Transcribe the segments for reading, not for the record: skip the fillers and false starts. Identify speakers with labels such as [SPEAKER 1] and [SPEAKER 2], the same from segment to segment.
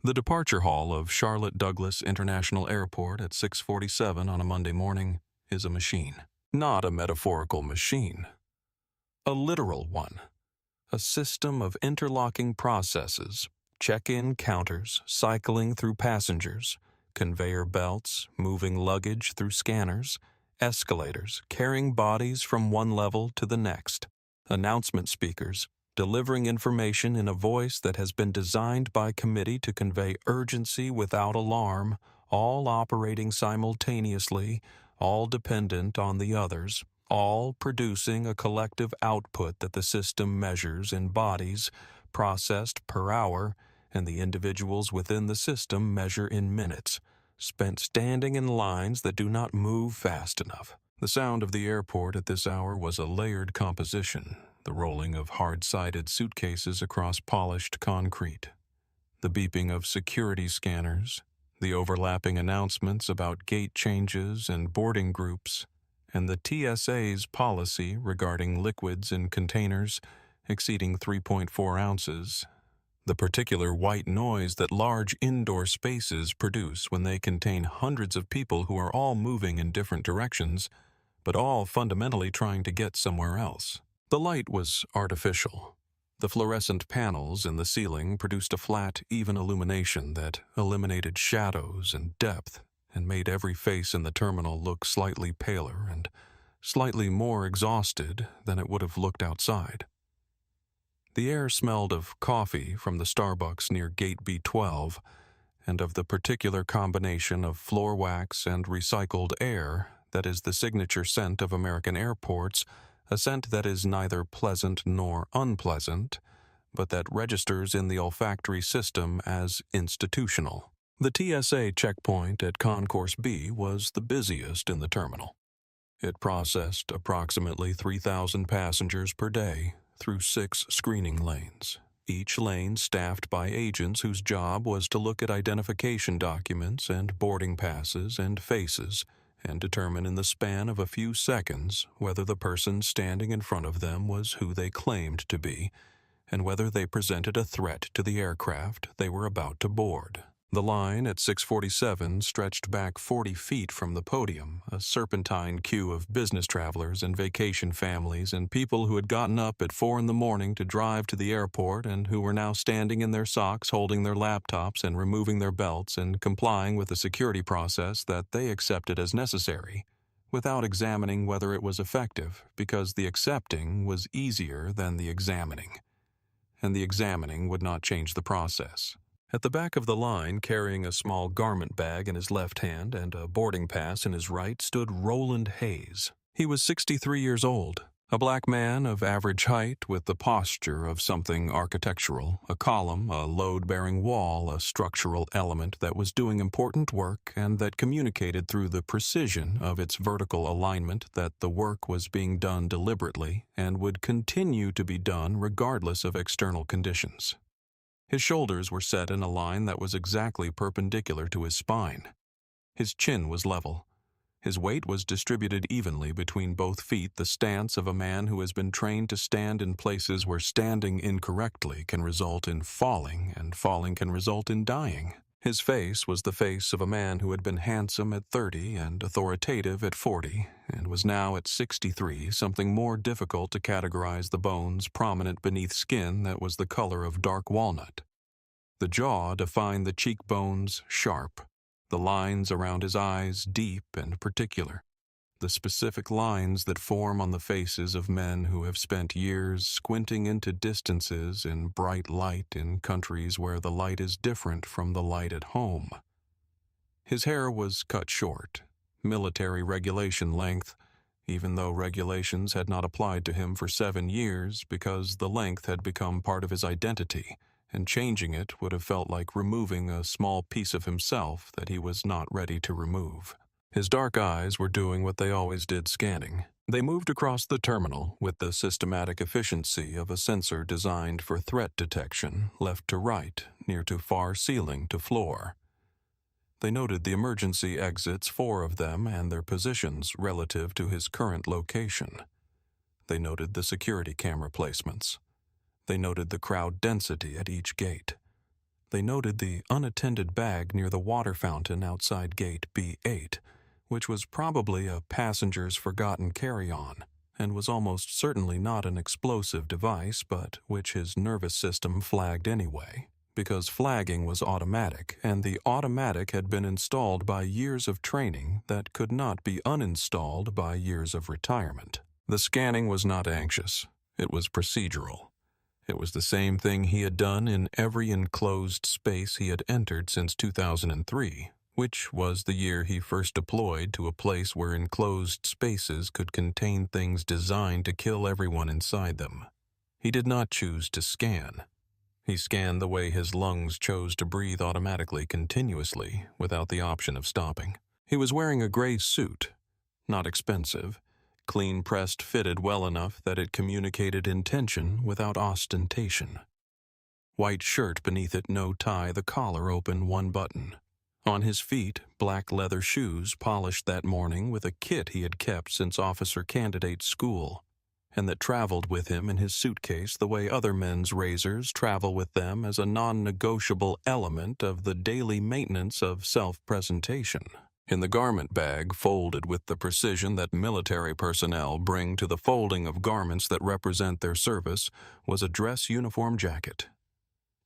[SPEAKER 1] The departure hall of Charlotte Douglas International Airport at 6:47 on a Monday morning is a machine. Not a metaphorical machine. A literal one. A system of interlocking processes, check-in counters cycling through passengers, conveyor belts moving luggage through scanners, escalators carrying bodies from one level to the next, announcement speakers delivering information in a voice that has been designed by committee to convey urgency without alarm, all operating simultaneously, all dependent on the others, all producing a collective output that the system measures in bodies, processed per hour, and the individuals within the system measure in minutes, spent standing in lines that do not move fast enough. The sound of the airport at this hour was a layered composition, the rolling of hard-sided suitcases across polished concrete, the beeping of security scanners, the overlapping announcements about gate changes and boarding groups, and the TSA's policy regarding liquids in containers exceeding 3.4 ounces, the particular white noise that large indoor spaces produce when they contain hundreds of people who are all moving in different directions, but all fundamentally trying to get somewhere else. The light was artificial. The fluorescent panels in the ceiling produced a flat, even illumination that eliminated shadows and depth and made every face in the terminal look slightly paler and slightly more exhausted than it would have looked outside. The air smelled of coffee from the Starbucks near Gate B12 and of the particular combination of floor wax and recycled air that is the signature scent of American airports, a scent that is neither pleasant nor unpleasant, but that registers in the olfactory system as institutional. The TSA checkpoint at Concourse B was the busiest in the terminal. It processed approximately 3,000 passengers per day through 6 screening lanes, each lane staffed by agents whose job was to look at identification documents and boarding passes and faces and determine in the span of a few seconds whether the person standing in front of them was who they claimed to be and whether they presented a threat to the aircraft they were about to board. The line at 6:47 stretched back 40 feet from the podium, a serpentine queue of business travelers and vacation families and people who had gotten up at 4 in the morning to drive to the airport and who were now standing in their socks holding their laptops and removing their belts and complying with the security process that they accepted as necessary, without examining whether it was effective, because the accepting was easier than the examining, and the examining would not change the process. At the back of the line, carrying a small garment bag in his left hand and a boarding pass in his right, stood Roland Hayes. He was 63 years old, a black man of average height with the posture of something architectural, a column, a load-bearing wall, a structural element that was doing important work and that communicated through the precision of its vertical alignment that the work was being done deliberately and would continue to be done regardless of external conditions. His shoulders were set in a line that was exactly perpendicular to his spine. His chin was level. His weight was distributed evenly between both feet, the stance of a man who has been trained to stand in places where standing incorrectly can result in falling, and falling can result in dying. His face was the face of a man who had been handsome at 30 and authoritative at 40, and was now at 63, something more difficult to categorize the bones prominent beneath skin that was the color of dark walnut. The jaw defined the cheekbones sharp, the lines around his eyes deep and particular, the specific lines that form on the faces of men who have spent years squinting into distances in bright light in countries where the light is different from the light at home. His hair was cut short, military regulation length, even though regulations had not applied to him for 7 years because the length had become part of his identity, and changing it would have felt like removing a small piece of himself that he was not ready to remove. His dark eyes were doing what they always did scanning. They moved across the terminal with the systematic efficiency of a sensor designed for threat detection, left to right, near to far ceiling to floor. They noted the emergency exits, 4 of them, and their positions relative to his current location. They noted the security camera placements. They noted the crowd density at each gate. They noted the unattended bag near the water fountain outside gate B8, which was probably a passenger's forgotten carry-on, and was almost certainly not an explosive device, but which his nervous system flagged anyway, because flagging was automatic, and the automatic had been installed by years of training that could not be uninstalled by years of retirement. The scanning was not anxious. It was procedural. It was the same thing he had done in every enclosed space he had entered since 2003, which was the year he first deployed to a place where enclosed spaces could contain things designed to kill everyone inside them. He did not choose to scan. He scanned the way his lungs chose to breathe automatically continuously without the option of stopping. He was wearing a gray suit, not expensive, clean-pressed fitted well enough that it communicated intention without ostentation. White shirt beneath it, no tie, the collar open, one button. On his feet, black leather shoes polished that morning with a kit he had kept since officer candidate school, and that traveled with him in his suitcase the way other men's razors travel with them as a non-negotiable element of the daily maintenance of self-presentation. In the garment bag, folded with the precision that military personnel bring to the folding of garments that represent their service, was a dress uniform jacket.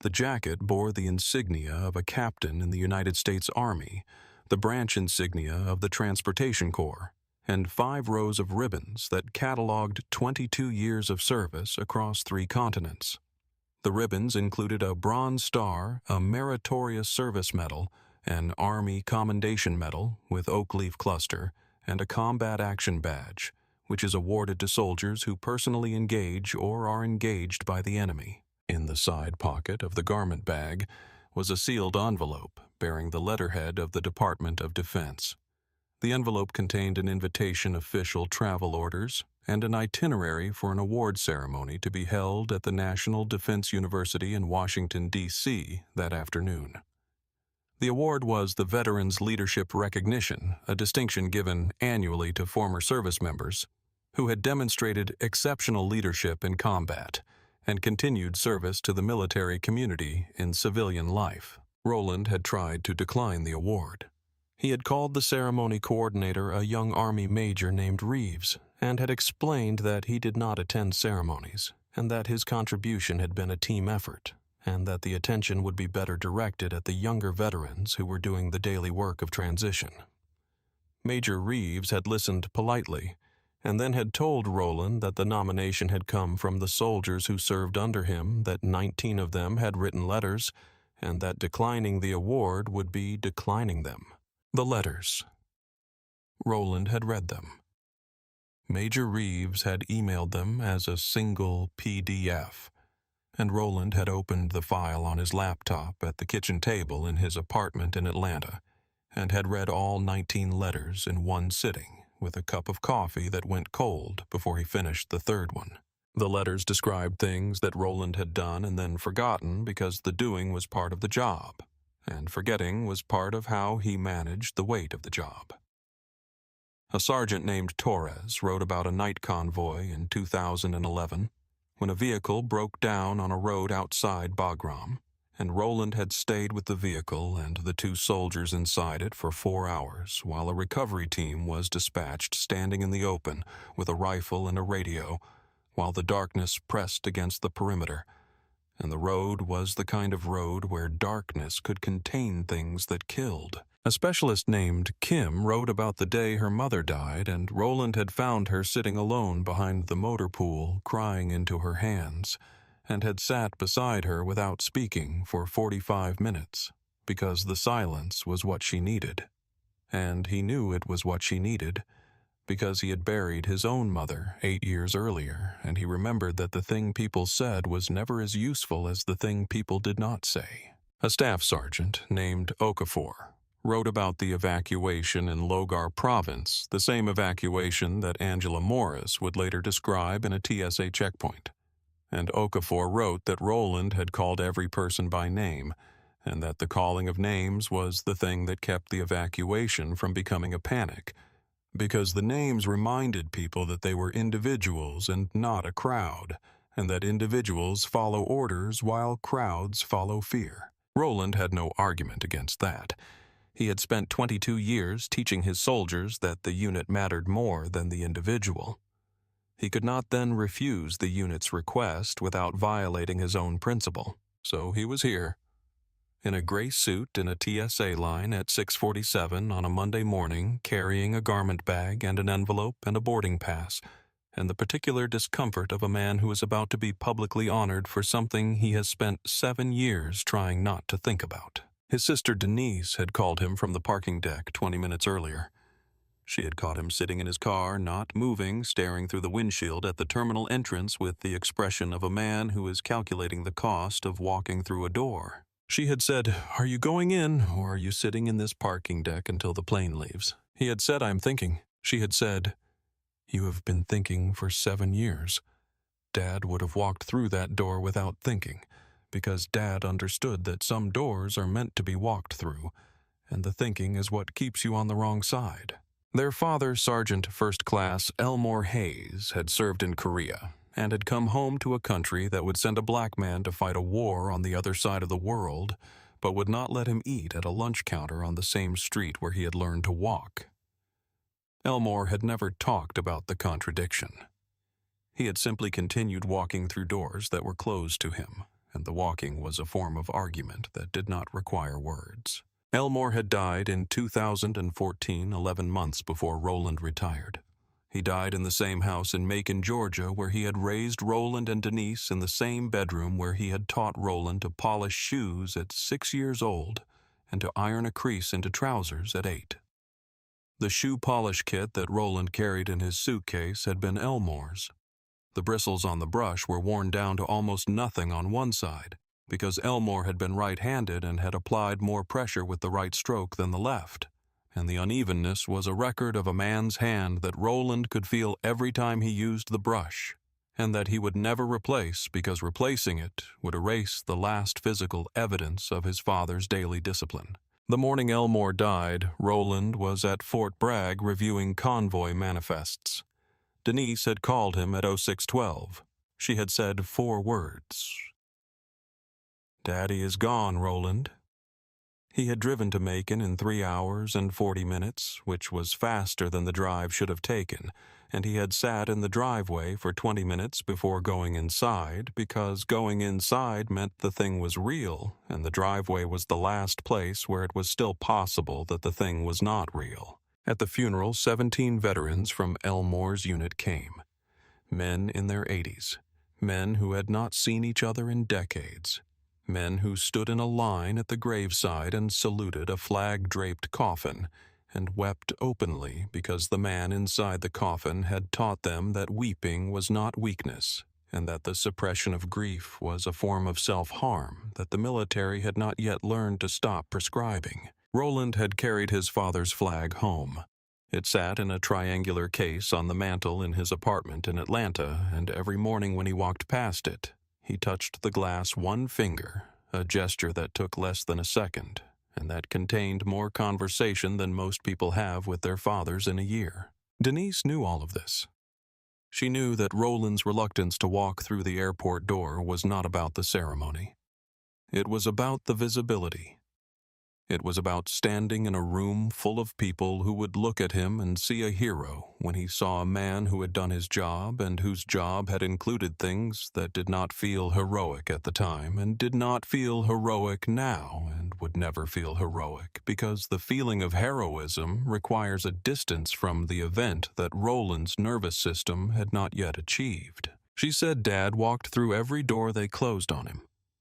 [SPEAKER 1] The jacket bore the insignia of a captain in the United States Army, the branch insignia of the Transportation Corps, and 5 rows of ribbons that cataloged 22 years of service across 3 continents. The ribbons included a Bronze Star, a Meritorious Service Medal, an Army Commendation Medal with oak leaf cluster, and a Combat Action Badge, which is awarded to soldiers who personally engage or are engaged by the enemy. In the side pocket of the garment bag was a sealed envelope bearing the letterhead of the Department of Defense. The envelope contained an invitation official travel orders and an itinerary for an award ceremony to be held at the National Defense University in Washington, D.C. that afternoon. The award was the Veterans Leadership Recognition, a distinction given annually to former service members who had demonstrated exceptional leadership in combat and continued service to the military community in civilian life. Roland had tried to decline the award. He had called the ceremony coordinator a young Army major named Reeves and had explained that he did not attend ceremonies and that his contribution had been a team effort, and that the attention would be better directed at the younger veterans who were doing the daily work of transition. Major Reeves had listened politely, and then had told Roland that the nomination had come from the soldiers who served under him, that 19 of them had written letters, and that declining the award would be declining them. The letters. Roland had read them. Major Reeves had emailed them as a single PDF, and Roland had opened the file on his laptop at the kitchen table in his apartment in Atlanta, and had read all 19 letters in one sitting, with a cup of coffee that went cold before he finished the 3rd one. The letters described things that Roland had done and then forgotten because the doing was part of the job, and forgetting was part of how he managed the weight of the job. A sergeant named Torres wrote about a night convoy in 2011 when a vehicle broke down on a road outside Bagram, and Roland had stayed with the vehicle and the 2 soldiers inside it for 4 hours while a recovery team was dispatched standing in the open with a rifle and a radio while the darkness pressed against the perimeter, and the road was the kind of road where darkness could contain things that killed. A specialist named Kim wrote about the day her mother died, and Roland had found her sitting alone behind the motor pool, crying into her hands, and had sat beside her without speaking for 45 minutes, because the silence was what she needed. And he knew it was what she needed, because he had buried his own mother 8 years earlier, and he remembered that the thing people said was never as useful as the thing people did not say. A staff sergeant named Okafor wrote about the evacuation in Logar Province, the same evacuation that Angela Morris would later describe in a TSA checkpoint. And Okafor wrote that Roland had called every person by name, and that the calling of names was the thing that kept the evacuation from becoming a panic, because the names reminded people that they were individuals and not a crowd, and that individuals follow orders while crowds follow fear. Roland had no argument against that. He had spent 22 years teaching his soldiers that the unit mattered more than the individual. He could not then refuse the unit's request without violating his own principle. So he was here, in a gray suit in a TSA line at 6:47 on a Monday morning, carrying a garment bag and an envelope and a boarding pass, and the particular discomfort of a man who is about to be publicly honored for something he has spent 7 years trying not to think about. His sister Denise had called him from the parking deck 20 minutes earlier. She had caught him sitting in his car, not moving, staring through the windshield at the terminal entrance with the expression of a man who is calculating the cost of walking through a door. She had said, "Are you going in, or are you sitting in this parking deck until the plane leaves?" He had said, "I'm thinking." She had said, "You have been thinking for 7 years." Dad would have walked through that door without thinking, because Dad understood that some doors are meant to be walked through, and the thinking is what keeps you on the wrong side. Their father, Sergeant First Class Elmore Hayes, had served in Korea and had come home to a country that would send a black man to fight a war on the other side of the world, but would not let him eat at a lunch counter on the same street where he had learned to walk. Elmore had never talked about the contradiction. He had simply continued walking through doors that were closed to him, and the walking was a form of argument that did not require words. Elmore had died in 2014, 11 months before Roland retired. He died in the same house in Macon, Georgia, where he had raised Roland and Denise, in the same bedroom where he had taught Roland to polish shoes at 6 years old and to iron a crease into trousers at 8. The shoe polish kit that Roland carried in his suitcase had been Elmore's. The bristles on the brush were worn down to almost nothing on one side, because Elmore had been right-handed and had applied more pressure with the right stroke than the left, and the unevenness was a record of a man's hand that Roland could feel every time he used the brush, and that he would never replace because replacing it would erase the last physical evidence of his father's daily discipline. The morning Elmore died, Roland was at Fort Bragg reviewing convoy manifests. Denise had called him at 0612. She had said 4 words. "Daddy is gone, Roland." He had driven to Macon in 3 hours and 40 minutes, which was faster than the drive should have taken, and he had sat in the driveway for 20 minutes before going inside, because going inside meant the thing was real, and the driveway was the last place where it was still possible that the thing was not real. At the funeral, 17 veterans from Elmore's unit came. Men in their 80s, men who had not seen each other in decades, men who stood in a line at the graveside and saluted a flag-draped coffin and wept openly because the man inside the coffin had taught them that weeping was not weakness and that the suppression of grief was a form of self-harm that the military had not yet learned to stop prescribing. Roland had carried his father's flag home. It sat in a triangular case on the mantel in his apartment in Atlanta, and every morning when he walked past it, he touched the glass 1 finger, a gesture that took less than a second, and that contained more conversation than most people have with their fathers in a year. Denise knew all of this. She knew that Roland's reluctance to walk through the airport door was not about the ceremony. It was about the visibility. It was about standing in a room full of people who would look at him and see a hero when he saw a man who had done his job and whose job had included things that did not feel heroic at the time and did not feel heroic now and would never feel heroic because the feeling of heroism requires a distance from the event that Roland's nervous system had not yet achieved. She said Dad walked through every door they closed on him.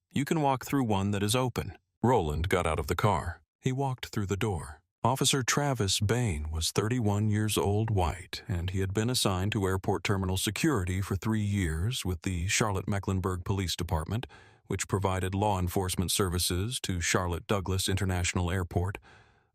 [SPEAKER 1] You can walk through one that is open. Roland got out of the car. He walked through the door. Officer Travis Bane was 31 years old, white, and he had been assigned to airport terminal security for 3 years with the Charlotte-Mecklenburg Police Department, which provided law enforcement services to Charlotte-Douglas International Airport,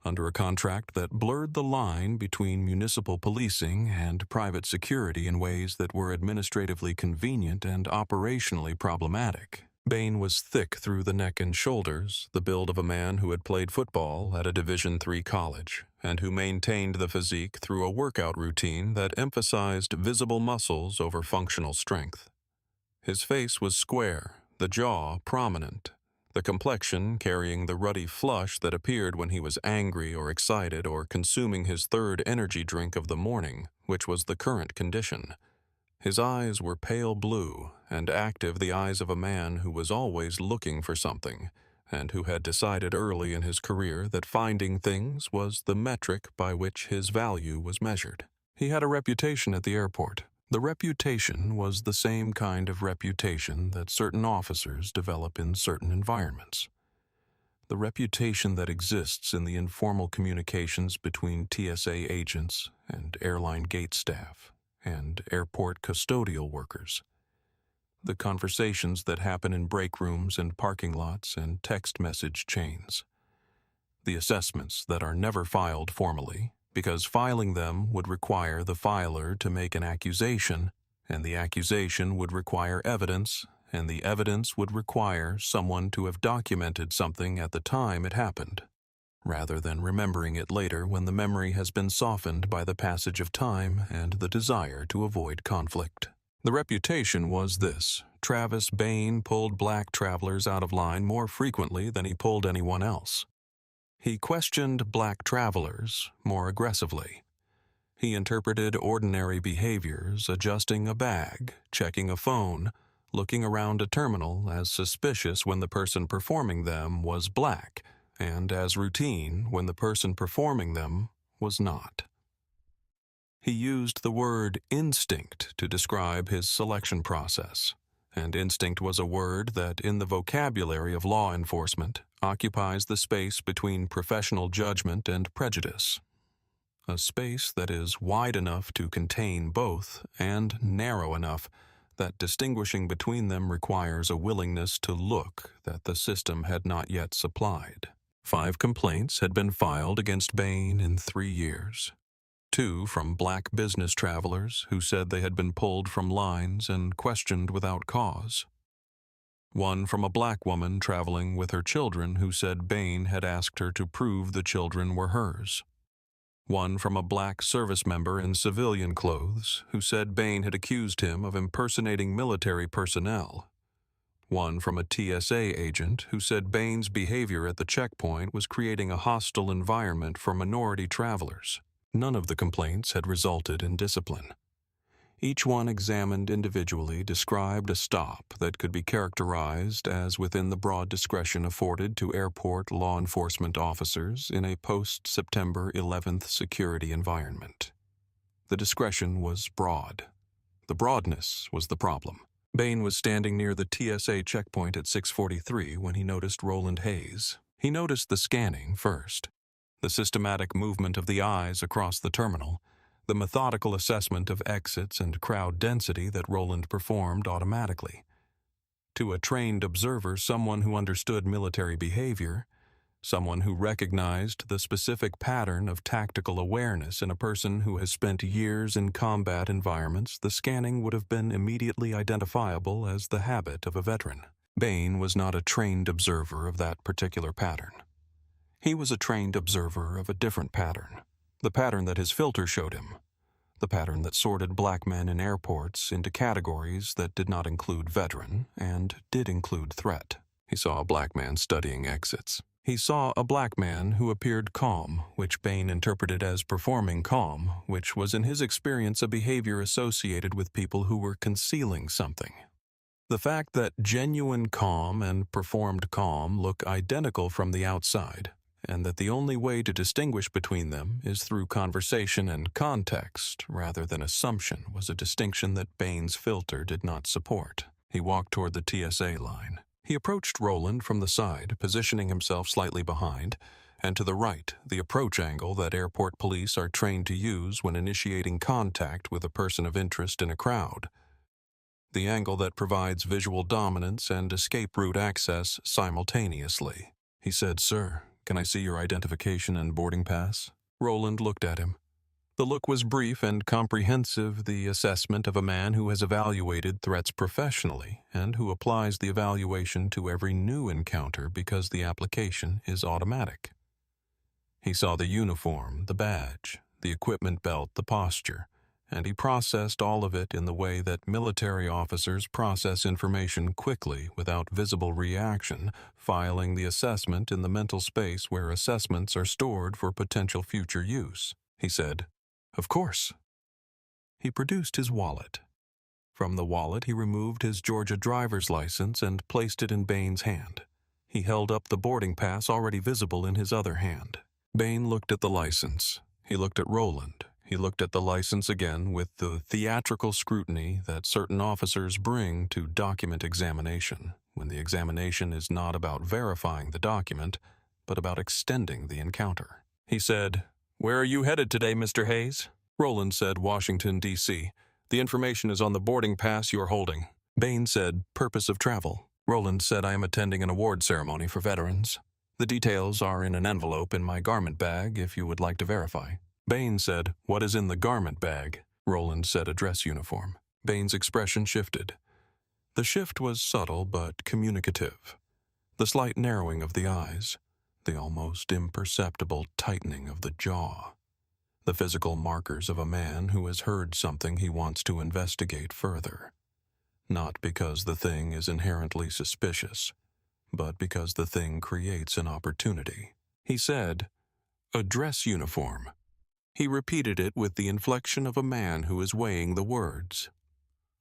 [SPEAKER 1] under a contract that blurred the line between municipal policing and private security in ways that were administratively convenient and operationally problematic. Bane was thick through the neck and shoulders, the build of a man who had played football at a Division III college, and who maintained the physique through a workout routine that emphasized visible muscles over functional strength. His face was square, the jaw prominent, the complexion carrying the ruddy flush that appeared when he was angry or excited or consuming his third energy drink of the morning, which was the current condition. His eyes were pale blue and active, the eyes of a man who was always looking for something, and who had decided early in his career that finding things was the metric by which his value was measured. He had a reputation at the airport. The reputation was the same kind of reputation that certain officers develop in certain environments. The reputation that exists in the informal communications between TSA agents and airline gate staff and airport custodial workers. The conversations that happen in break rooms and parking lots and text message chains. The assessments that are never filed formally, because filing them would require the filer to make an accusation, and the accusation would require evidence, and the evidence would require someone to have documented something at the time it happened, rather than remembering it later when the memory has been softened by the passage of time and the desire to avoid conflict. The reputation was this: Travis Bane pulled black travelers out of line more frequently than he pulled anyone else. He questioned black travelers more aggressively. He interpreted ordinary behaviors, adjusting a bag, checking a phone, looking around a terminal, as suspicious when the person performing them was black, and as routine when the person performing them was not. He used the word instinct to describe his selection process, and instinct was a word that, in the vocabulary of law enforcement, occupies the space between professional judgment and prejudice. A space that is wide enough to contain both and narrow enough that distinguishing between them requires a willingness to look that the system had not yet supplied. 5 complaints had been filed against Bane in 3 years. 2 from black business travelers who said they had been pulled from lines and questioned without cause. 1 from a black woman traveling with her children who said Bane had asked her to prove the children were hers. 1 from a black service member in civilian clothes who said Bane had accused him of impersonating military personnel. 1 from a TSA agent who said Bane's behavior at the checkpoint was creating a hostile environment for minority travelers. None of the complaints had resulted in discipline. Each one examined individually described a stop that could be characterized as within the broad discretion afforded to airport law enforcement officers in a post-September 11th security environment. The discretion was broad. The broadness was the problem. Bane was standing near the TSA checkpoint at 6:43 when he noticed Roland Hayes. He noticed the scanning first, the systematic movement of the eyes across the terminal, the methodical assessment of exits and crowd density that Roland performed automatically. To a trained observer, someone who understood military behavior, someone who recognized the specific pattern of tactical awareness in a person who has spent years in combat environments, the scanning would have been immediately identifiable as the habit of a veteran. Bane was not a trained observer of that particular pattern. He was a trained observer of a different pattern. The pattern that his filter showed him. The pattern that sorted black men in airports into categories that did not include veteran and did include threat. He saw a black man studying exits. He saw a black man who appeared calm, which Bane interpreted as performing calm, which was in his experience a behavior associated with people who were concealing something. The fact that genuine calm and performed calm look identical from the outside, and that the only way to distinguish between them is through conversation and context rather than assumption was a distinction that Bane's filter did not support. He walked toward the TSA line. He approached Roland from the side, positioning himself slightly behind, and to the right, the approach angle that airport police are trained to use when initiating contact with a person of interest in a crowd. The angle that provides visual dominance and escape route access simultaneously. He said, "Sir, can I see your identification and boarding pass?" Roland looked at him. The look was brief and comprehensive, the assessment of a man who has evaluated threats professionally and who applies the evaluation to every new encounter because the application is automatic. He saw the uniform, the badge, the equipment belt, the posture, and he processed all of it in the way that military officers process information quickly without visible reaction, filing the assessment in the mental space where assessments are stored for potential future use. He said, "Of course." He produced his wallet. From the wallet, he removed his Georgia driver's license and placed it in Bane's hand. He held up the boarding pass already visible in his other hand. Bane looked at the license. He looked at Roland. He looked at the license again with the theatrical scrutiny that certain officers bring to document examination, when the examination is not about verifying the document, but about extending the encounter. He said, "Where are you headed today, Mr. Hayes?" Roland said, "Washington, D.C. The information is on the boarding pass you're holding." Bane said, "Purpose of travel." Roland said, "I am attending an award ceremony for veterans. The details are in an envelope in my garment bag if you would like to verify." Bane said, "What is in the garment bag?" Roland said, "A dress uniform." Bane's expression shifted. The shift was subtle but communicative. The slight narrowing of the eyes, the almost imperceptible tightening of the jaw. The physical markers of a man who has heard something he wants to investigate further. Not because the thing is inherently suspicious, but because the thing creates an opportunity. He said, "A dress uniform." He repeated it with the inflection of a man who is weighing the words.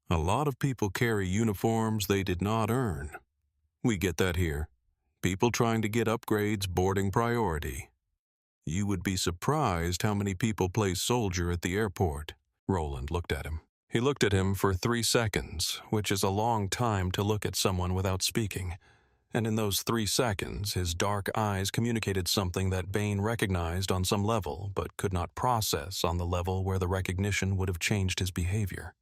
[SPEAKER 1] "A lot of people carry uniforms they did not earn. We get that here. People trying to get upgrades boarding priority. You would be surprised how many people play soldier at the airport." Roland looked at him. He looked at him for 3 seconds, which is a long time to look at someone without speaking. And in those 3 seconds, his dark eyes communicated something that Bane recognized on some level, but could not process on the level where the recognition would have changed his behavior.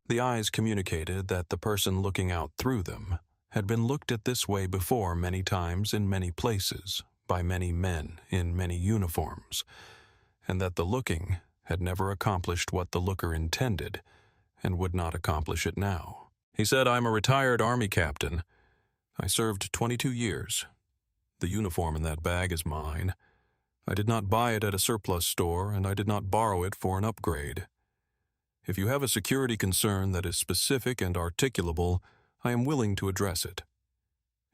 [SPEAKER 1] The eyes communicated that the person looking out through them had been looked at this way before many times in many places, by many men in many uniforms, and that the looking had never accomplished what the looker intended, and would not accomplish it now. He said, "I'm a retired Army captain. I served 22 years. The uniform in that bag is mine. I did not buy it at a surplus store, and I did not borrow it for an upgrade. If you have a security concern that is specific and articulable, I am willing to address it.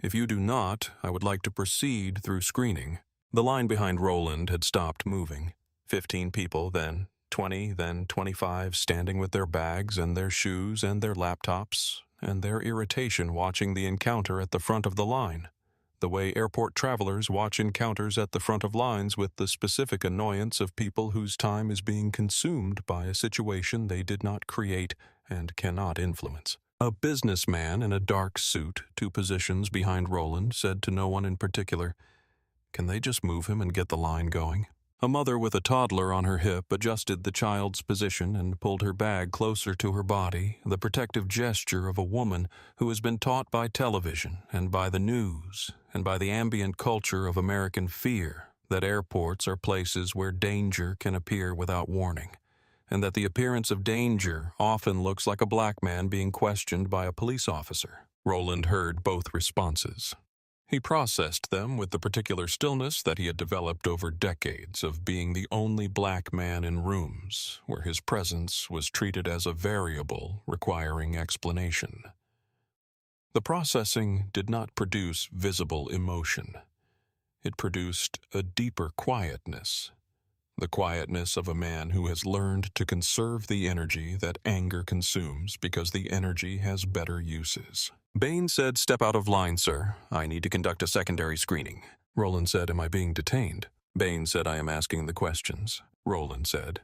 [SPEAKER 1] If you do not, I would like to proceed through screening." The line behind Roland had stopped moving. 15 people, then 20, then 25 standing with their bags and their shoes and their laptops, and their irritation watching the encounter at the front of the line, the way airport travelers watch encounters at the front of lines with the specific annoyance of people whose time is being consumed by a situation they did not create and cannot influence. A businessman in a dark suit, 2 positions behind Roland, said to no one in particular, "Can they just move him and get the line going?" A mother with a toddler on her hip adjusted the child's position and pulled her bag closer to her body, the protective gesture of a woman who has been taught by television and by the news and by the ambient culture of American fear that airports are places where danger can appear without warning, and that the appearance of danger often looks like a black man being questioned by a police officer. Roland heard both responses. He processed them with the particular stillness that he had developed over decades of being the only black man in rooms where his presence was treated as a variable requiring explanation. The processing did not produce visible emotion. It produced a deeper quietness, the quietness of a man who has learned to conserve the energy that anger consumes because the energy has better uses. Bane said, "Step out of line, sir. I need to conduct a secondary screening." Roland said, "Am I being detained?" Bane said, "I am asking the questions." Roland said,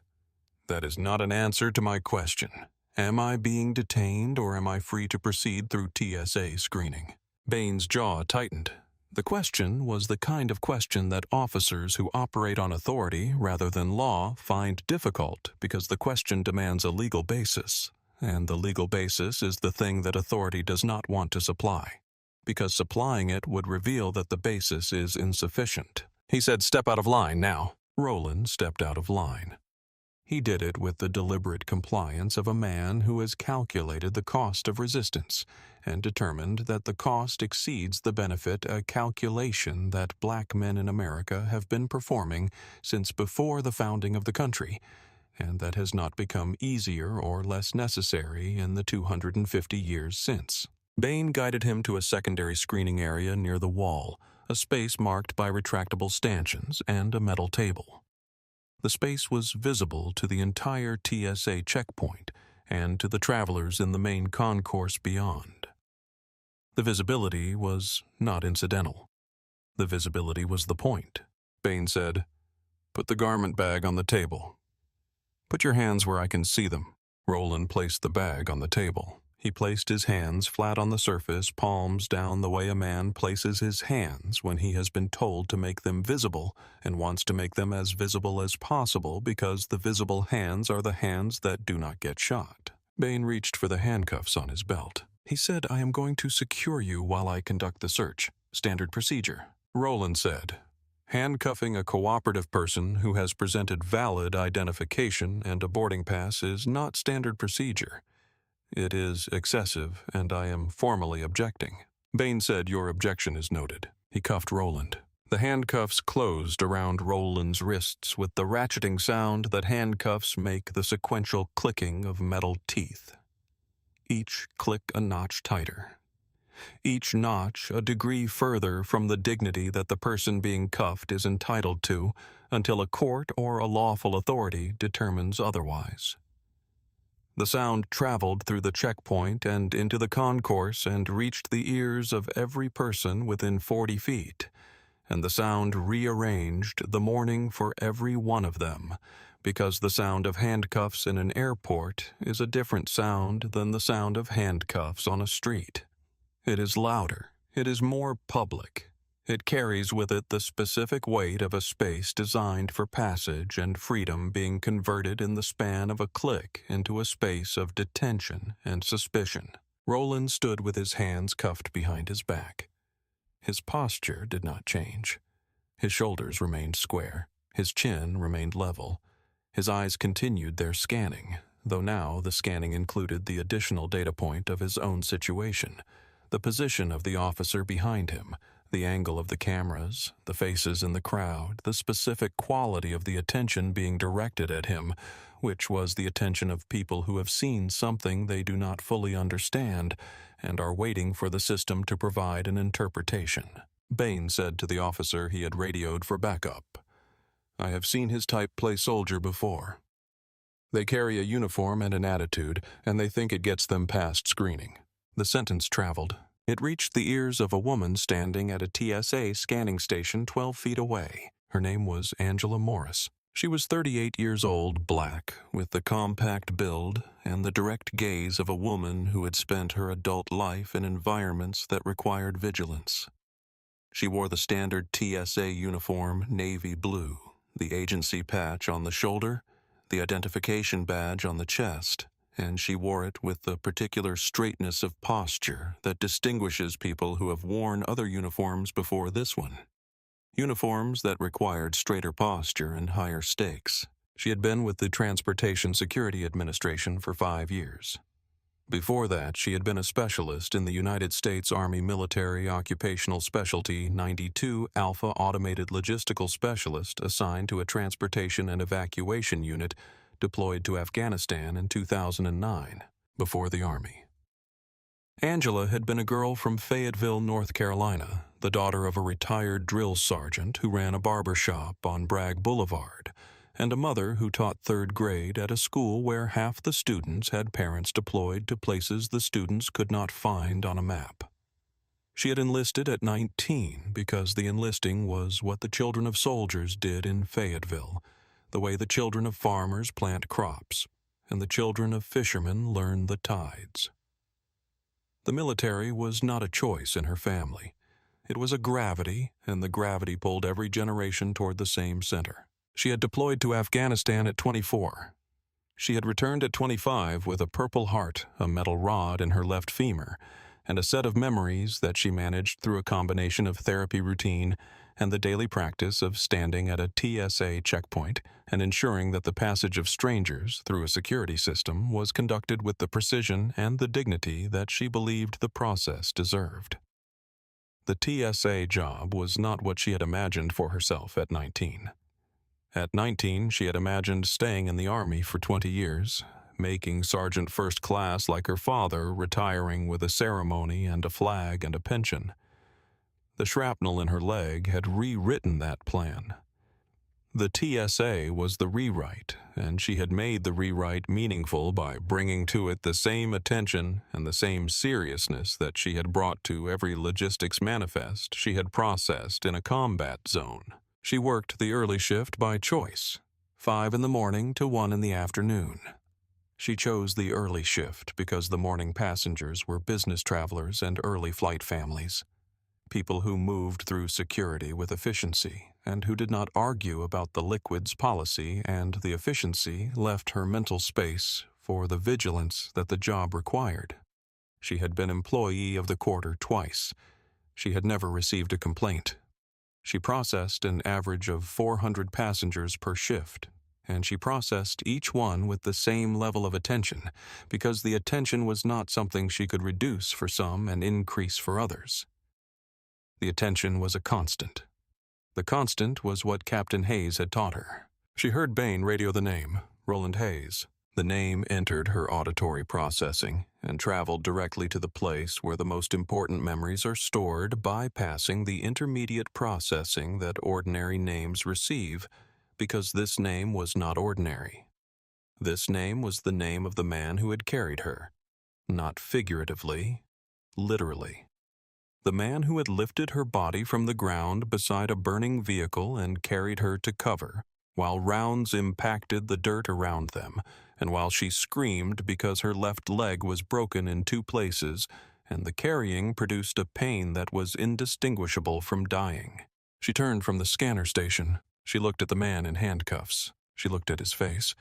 [SPEAKER 1] "That is not an answer to my question. Am I being detained or am I free to proceed through TSA screening?" Bane's jaw tightened. The question was the kind of question that officers who operate on authority rather than law find difficult because the question demands a legal basis. And the legal basis is the thing that authority does not want to supply, because supplying it would reveal that the basis is insufficient. He said, "Step out of line now." Roland stepped out of line. He did it with the deliberate compliance of a man who has calculated the cost of resistance and determined that the cost exceeds the benefit, a calculation that black men in America have been performing since before the founding of the country, and that has not become easier or less necessary in the 250 years since. Bane guided him to a secondary screening area near the wall, a space marked by retractable stanchions and a metal table. The space was visible to the entire TSA checkpoint and to the travelers in the main concourse beyond. The visibility was not incidental. The visibility was the point. Bane said, "Put the garment bag on the table." "Put your hands where I can see them." Roland placed the bag on the table. He placed his hands flat on the surface, palms down, the way a man places his hands when he has been told to make them visible and wants to make them as visible as possible because the visible hands are the hands that do not get shot. Bane reached for the handcuffs on his belt. He said, "I am going to secure you while I conduct the search. Standard procedure." Roland said, "Handcuffing a cooperative person who has presented valid identification and a boarding pass is not standard procedure. It is excessive, and I am formally objecting." Bane said, "Your objection is noted." He cuffed Roland. The handcuffs closed around Roland's wrists with the ratcheting sound that handcuffs make, the sequential clicking of metal teeth. Each click a notch tighter. Each notch a degree further from the dignity that the person being cuffed is entitled to until a court or a lawful authority determines otherwise. The sound traveled through the checkpoint and into the concourse and reached the ears of every person within 40 feet, and the sound rearranged the morning for every one of them, because the sound of handcuffs in an airport is a different sound than the sound of handcuffs on a street. It is louder. It is more public. It carries with it the specific weight of a space designed for passage and freedom being converted in the span of a click into a space of detention and suspicion. Roland stood with his hands cuffed behind his back. His posture did not change. His shoulders remained square. His chin remained level. His eyes continued their scanning, though now the scanning included the additional data point of his own situation, the position of the officer behind him, the angle of the cameras, the faces in the crowd, the specific quality of the attention being directed at him, which was the attention of people who have seen something they do not fully understand and are waiting for the system to provide an interpretation. Bane said to the officer he had radioed for backup, "I have seen his type play soldier before. They carry a uniform and an attitude, and they think it gets them past screening." The sentence traveled. It reached the ears of a woman standing at a TSA scanning station 12 feet away. Her name was Angela Morris. She was 38 years old, black, with the compact build and the direct gaze of a woman who had spent her adult life in environments that required vigilance. She wore the standard TSA uniform, navy blue, the agency patch on the shoulder, the identification badge on the chest, and she wore it with the particular straightness of posture that distinguishes people who have worn other uniforms before this one. Uniforms that required straighter posture and higher stakes. She had been with the Transportation Security Administration for 5 years. Before that, she had been a specialist in the United States Army Military Occupational Specialty 92 Alpha Automated Logistical Specialist assigned to a transportation and evacuation unit deployed to Afghanistan in 2009, before the Army. Angela had been a girl from Fayetteville, North Carolina, the daughter of a retired drill sergeant who ran a barber shop on Bragg Boulevard, and a mother who taught 3rd grade at a school where half the students had parents deployed to places the students could not find on a map. She had enlisted at 19 because the enlisting was what the children of soldiers did in Fayetteville, the way the children of farmers plant crops, and the children of fishermen learn the tides. The military was not a choice in her family. It was a gravity, and the gravity pulled every generation toward the same center. She had deployed to Afghanistan at 24. She had returned at 25 with a Purple Heart, a metal rod in her left femur, and a set of memories that she managed through a combination of therapy routine and the daily practice of standing at a TSA checkpoint and ensuring that the passage of strangers through a security system was conducted with the precision and the dignity that she believed the process deserved. The TSA job was not what she had imagined for herself at 19. At 19, she had imagined staying in the Army for 20 years, making Sergeant First Class like her father, retiring with a ceremony and a flag and a pension. The shrapnel in her leg had rewritten that plan. The TSA was the rewrite, and she had made the rewrite meaningful by bringing to it the same attention and the same seriousness that she had brought to every logistics manifest she had processed in a combat zone. She worked the early shift by choice, 5 in the morning to 1 in the afternoon. She chose the early shift because the morning passengers were business travelers and early flight families. People who moved through security with efficiency and who did not argue about the liquids policy, and the efficiency left her mental space for the vigilance that the job required. She had been employee of the quarter twice. She had never received a complaint. She processed an average of 400 passengers per shift, and she processed each one with the same level of attention because the attention was not something she could reduce for some and increase for others. The attention was a constant. The constant was what Captain Hayes had taught her. She heard Bane radio the name, Roland Hayes. The name entered her auditory processing and traveled directly to the place where the most important memories are stored, bypassing the intermediate processing that ordinary names receive, because this name was not ordinary. This name was the name of the man who had carried her, not figuratively, literally. The man who had lifted her body from the ground beside a burning vehicle and carried her to cover, while rounds impacted the dirt around them, and while she screamed because her left leg was broken in 2 places, and the carrying produced a pain that was indistinguishable from dying. She turned from the scanner station. She looked at the man in handcuffs. She looked at his face.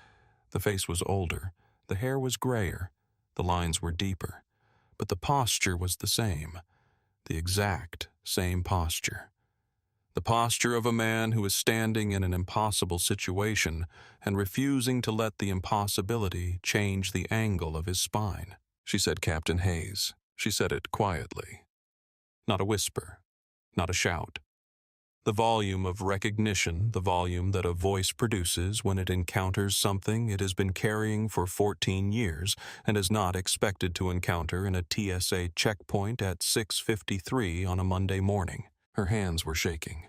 [SPEAKER 1] The face was older. The hair was grayer. The lines were deeper. But the posture was the same. The exact same posture. The posture of a man who is standing in an impossible situation and refusing to let the impossibility change the angle of his spine. She said Captain Hayes. She said it quietly. Not a whisper, not a shout. The volume of recognition, the volume that a voice produces when it encounters something it has been carrying for 14 years and is not expected to encounter in a TSA checkpoint at 6:53 on a Monday morning. Her hands were shaking.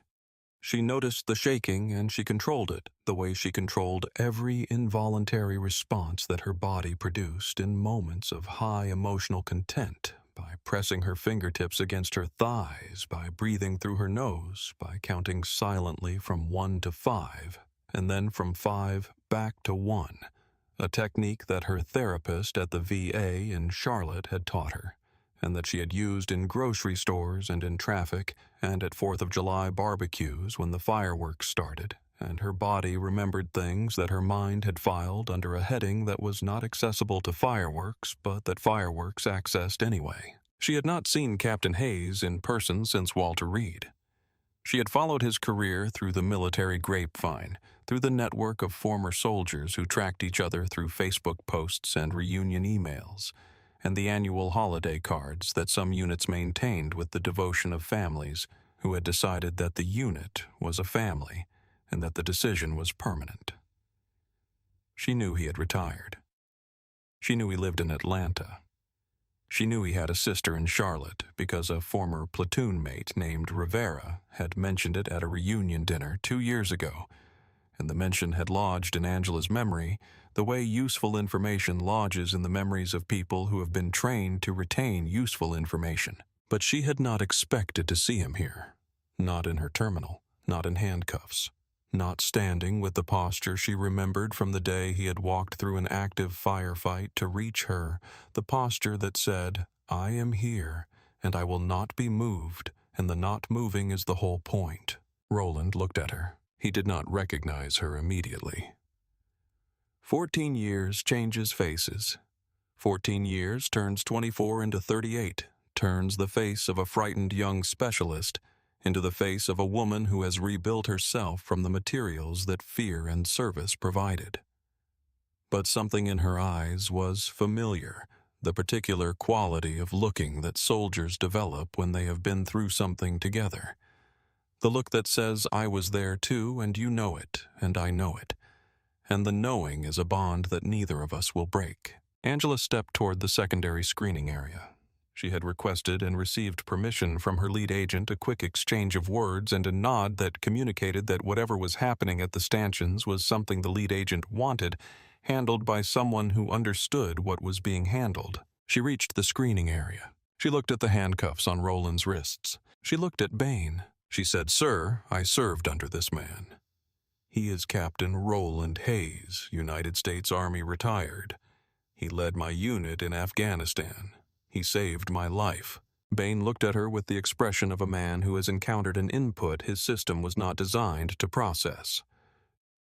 [SPEAKER 1] She noticed the shaking and she controlled it the way she controlled every involuntary response that her body produced in moments of high emotional content, by pressing her fingertips against her thighs, by breathing through her nose, by counting silently from 1 to 5, and then from 5 back to 1, a technique that her therapist at the VA in Charlotte had taught her, and that she had used in grocery stores and in traffic and at 4th of July barbecues when the fireworks started, and her body remembered things that her mind had filed under a heading that was not accessible to fireworks, but that fireworks accessed anyway. She had not seen Captain Hayes in person since Walter Reed. She had followed his career through the military grapevine, through the network of former soldiers who tracked each other through Facebook posts and reunion emails, and the annual holiday cards that some units maintained with the devotion of families who had decided that the unit was a family and that the decision was permanent. She knew he had retired. She knew he lived in Atlanta. She knew he had a sister in Charlotte because a former platoon mate named Rivera had mentioned it at a reunion dinner 2 years ago, and the mention had lodged in Angela's memory the way useful information lodges in the memories of people who have been trained to retain useful information. But she had not expected to see him here, not in her terminal, not in handcuffs, not standing with the posture she remembered from the day he had walked through an active firefight to reach her, the posture that said, "I am here, and I will not be moved, and the not moving is the whole point." Roland looked at her. He did not recognize her immediately. 14 years changes faces. 14 years turns 24 into 38, turns the face of a frightened young specialist into the face of a woman who has rebuilt herself from the materials that fear and service provided. But something in her eyes was familiar, the particular quality of looking that soldiers develop when they have been through something together. The look that says, I was there too, and you know it, and I know it. And the knowing is a bond that neither of us will break. Angela stepped toward the secondary screening area. She had requested and received permission from her lead agent, a quick exchange of words and a nod that communicated that whatever was happening at the stanchions was something the lead agent wanted, handled by someone who understood what was being handled. She reached the screening area. She looked at the handcuffs on Roland's wrists. She looked at Bane. She said, "Sir, I served under this man. He is Captain Roland Hayes, United States Army retired. He led my unit in Afghanistan. He saved my life." Bane looked at her with the expression of a man who has encountered an input his system was not designed to process.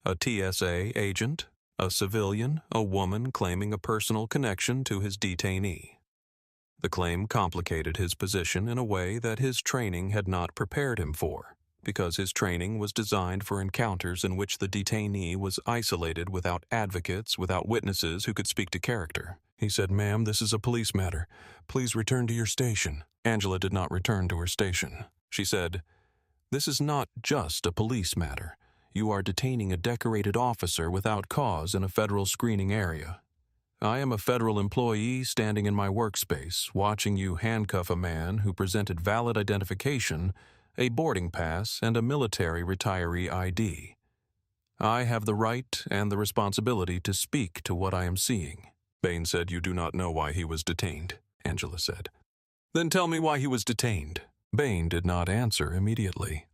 [SPEAKER 1] A TSA agent, a civilian, a woman claiming a personal connection to his detainee. The claim complicated his position in a way that his training had not prepared him for, because his training was designed for encounters in which the detainee was isolated without advocates, without witnesses who could speak to character. He said, "Ma'am, this is a police matter. Please return to your station." Angela did not return to her station. She said, "This is not just a police matter. You are detaining a decorated officer without cause in a federal screening area. I am a federal employee standing in my workspace, watching you handcuff a man who presented valid identification, a boarding pass, and a military retiree ID. I have the right and the responsibility to speak to what I am seeing." Bane said, "You do not know why he was detained," Angela said. "Then tell me why he was detained." Bane did not answer immediately.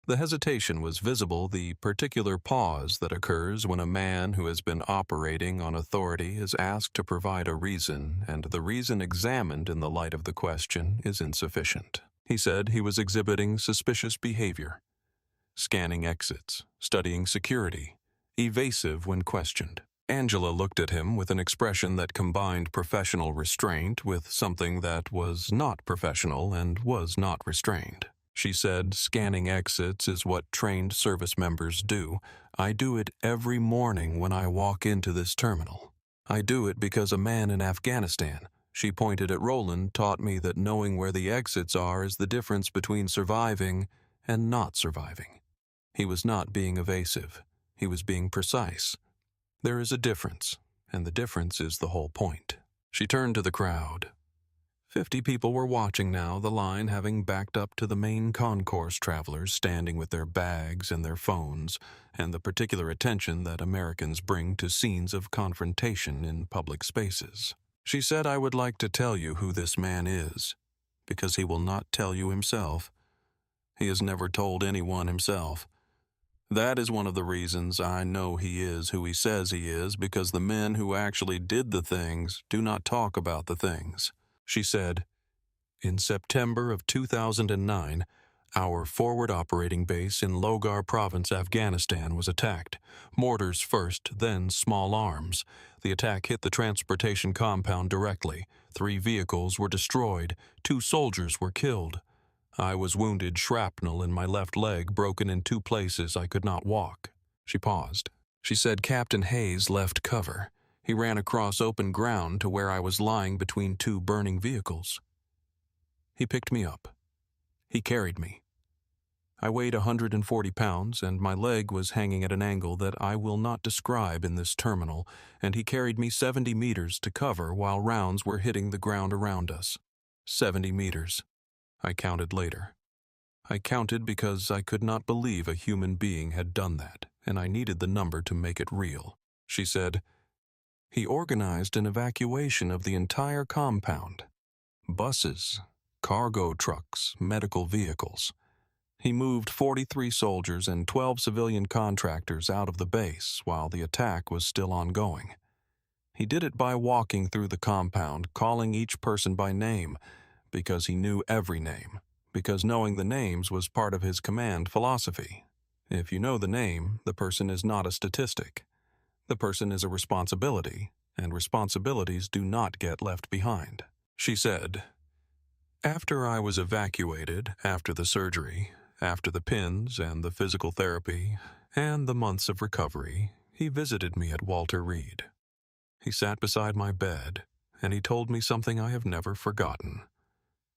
[SPEAKER 1] The hesitation was visible, the particular pause that occurs when a man who has been operating on authority is asked to provide a reason, and the reason examined in the light of the question is insufficient. He said he was exhibiting suspicious behavior, scanning exits, studying security, evasive when questioned. Angela looked at him with an expression that combined professional restraint with something that was not professional and was not restrained. She said, "Scanning exits is what trained service members do. I do it every morning when I walk into this terminal. I do it because a man in Afghanistan," she pointed at Roland, "taught me that knowing where the exits are is the difference between surviving and not surviving." He was not being evasive. He was being precise. There is a difference, and the difference is the whole point. She turned to the crowd. 50 people were watching now, the line having backed up to the main concourse, travelers standing with their bags and their phones, and the particular attention that Americans bring to scenes of confrontation in public spaces. She said, "I would like to tell you who this man is, because he will not tell you himself. He has never told anyone himself. That is one of the reasons I know he is who he says he is, because the men who actually did the things do not talk about the things." She said, "In September of 2009, our forward operating base in Logar Province, Afghanistan was attacked. Mortars first, then small arms. The attack hit the transportation compound directly. 3 vehicles were destroyed. 2 soldiers were killed. I was wounded shrapnel in my left leg, broken in 2 places. I could not walk." She paused. She said, "Captain Hayes left cover. He ran across open ground to where I was lying between 2 burning vehicles. He picked me up. He carried me. I weighed 140 pounds, and my leg was hanging at an angle that I will not describe in this terminal, and he carried me 70 meters to cover while rounds were hitting the ground around us. 70 meters. I counted later. I counted because I could not believe a human being had done that, and I needed the number to make it real." She said, "He organized an evacuation of the entire compound. Buses, cargo trucks, medical vehicles. He moved 43 soldiers and 12 civilian contractors out of the base while the attack was still ongoing. He did it by walking through the compound, calling each person by name, because he knew every name, because knowing the names was part of his command philosophy. If you know the name, the person is not a statistic. The person is a responsibility, and responsibilities do not get left behind." She said, "After I was evacuated, after the surgery, after the pins and the physical therapy, and the months of recovery, he visited me at Walter Reed. He sat beside my bed, and he told me something I have never forgotten.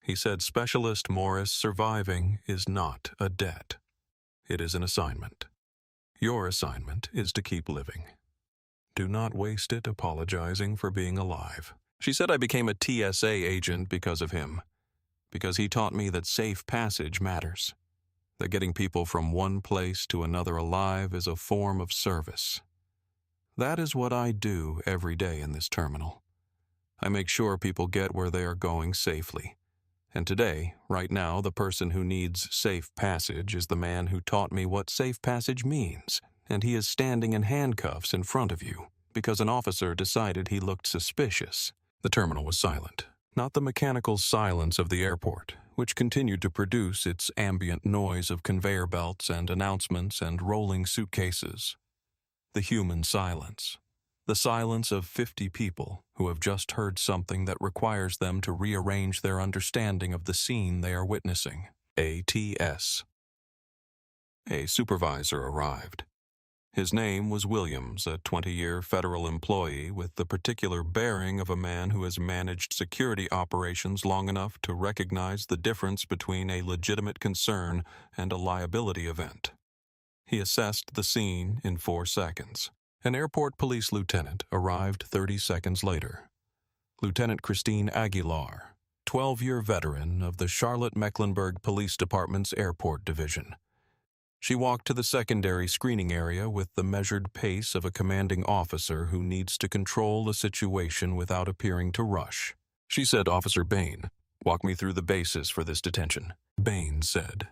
[SPEAKER 1] He said Specialist Morris surviving is not a debt. It is an assignment. Your assignment is to keep living. Do not waste it apologizing for being alive. She said I became a TSA agent because of him, because he taught me that safe passage matters, that getting people from one place to another alive is a form of service. That is what I do every day in this terminal. I make sure people get where they are going safely. And today, right now, the person who needs safe passage is the man who taught me what safe passage means, and he is standing in handcuffs in front of you because an officer decided he looked suspicious. The terminal was silent, not the mechanical silence of the airport, which continued to produce its ambient noise of conveyor belts and announcements and rolling suitcases. The human silence. The silence of 50 people who have just heard something that requires them to rearrange their understanding of the scene they are witnessing. ATS. A supervisor arrived. His name was Williams, a 20-year federal employee with the particular bearing of a man who has managed security operations long enough to recognize the difference between a legitimate concern and a liability event. He assessed the scene in 4 seconds. An airport police lieutenant arrived 30 seconds later. Lieutenant Christine Aguilar, 12-year veteran of the Charlotte-Mecklenburg Police Department's Airport Division. She walked to the secondary screening area with the measured pace of a commanding officer who needs to control the situation without appearing to rush. She said, "Officer Bane, walk me through the basis for this detention." Bane said.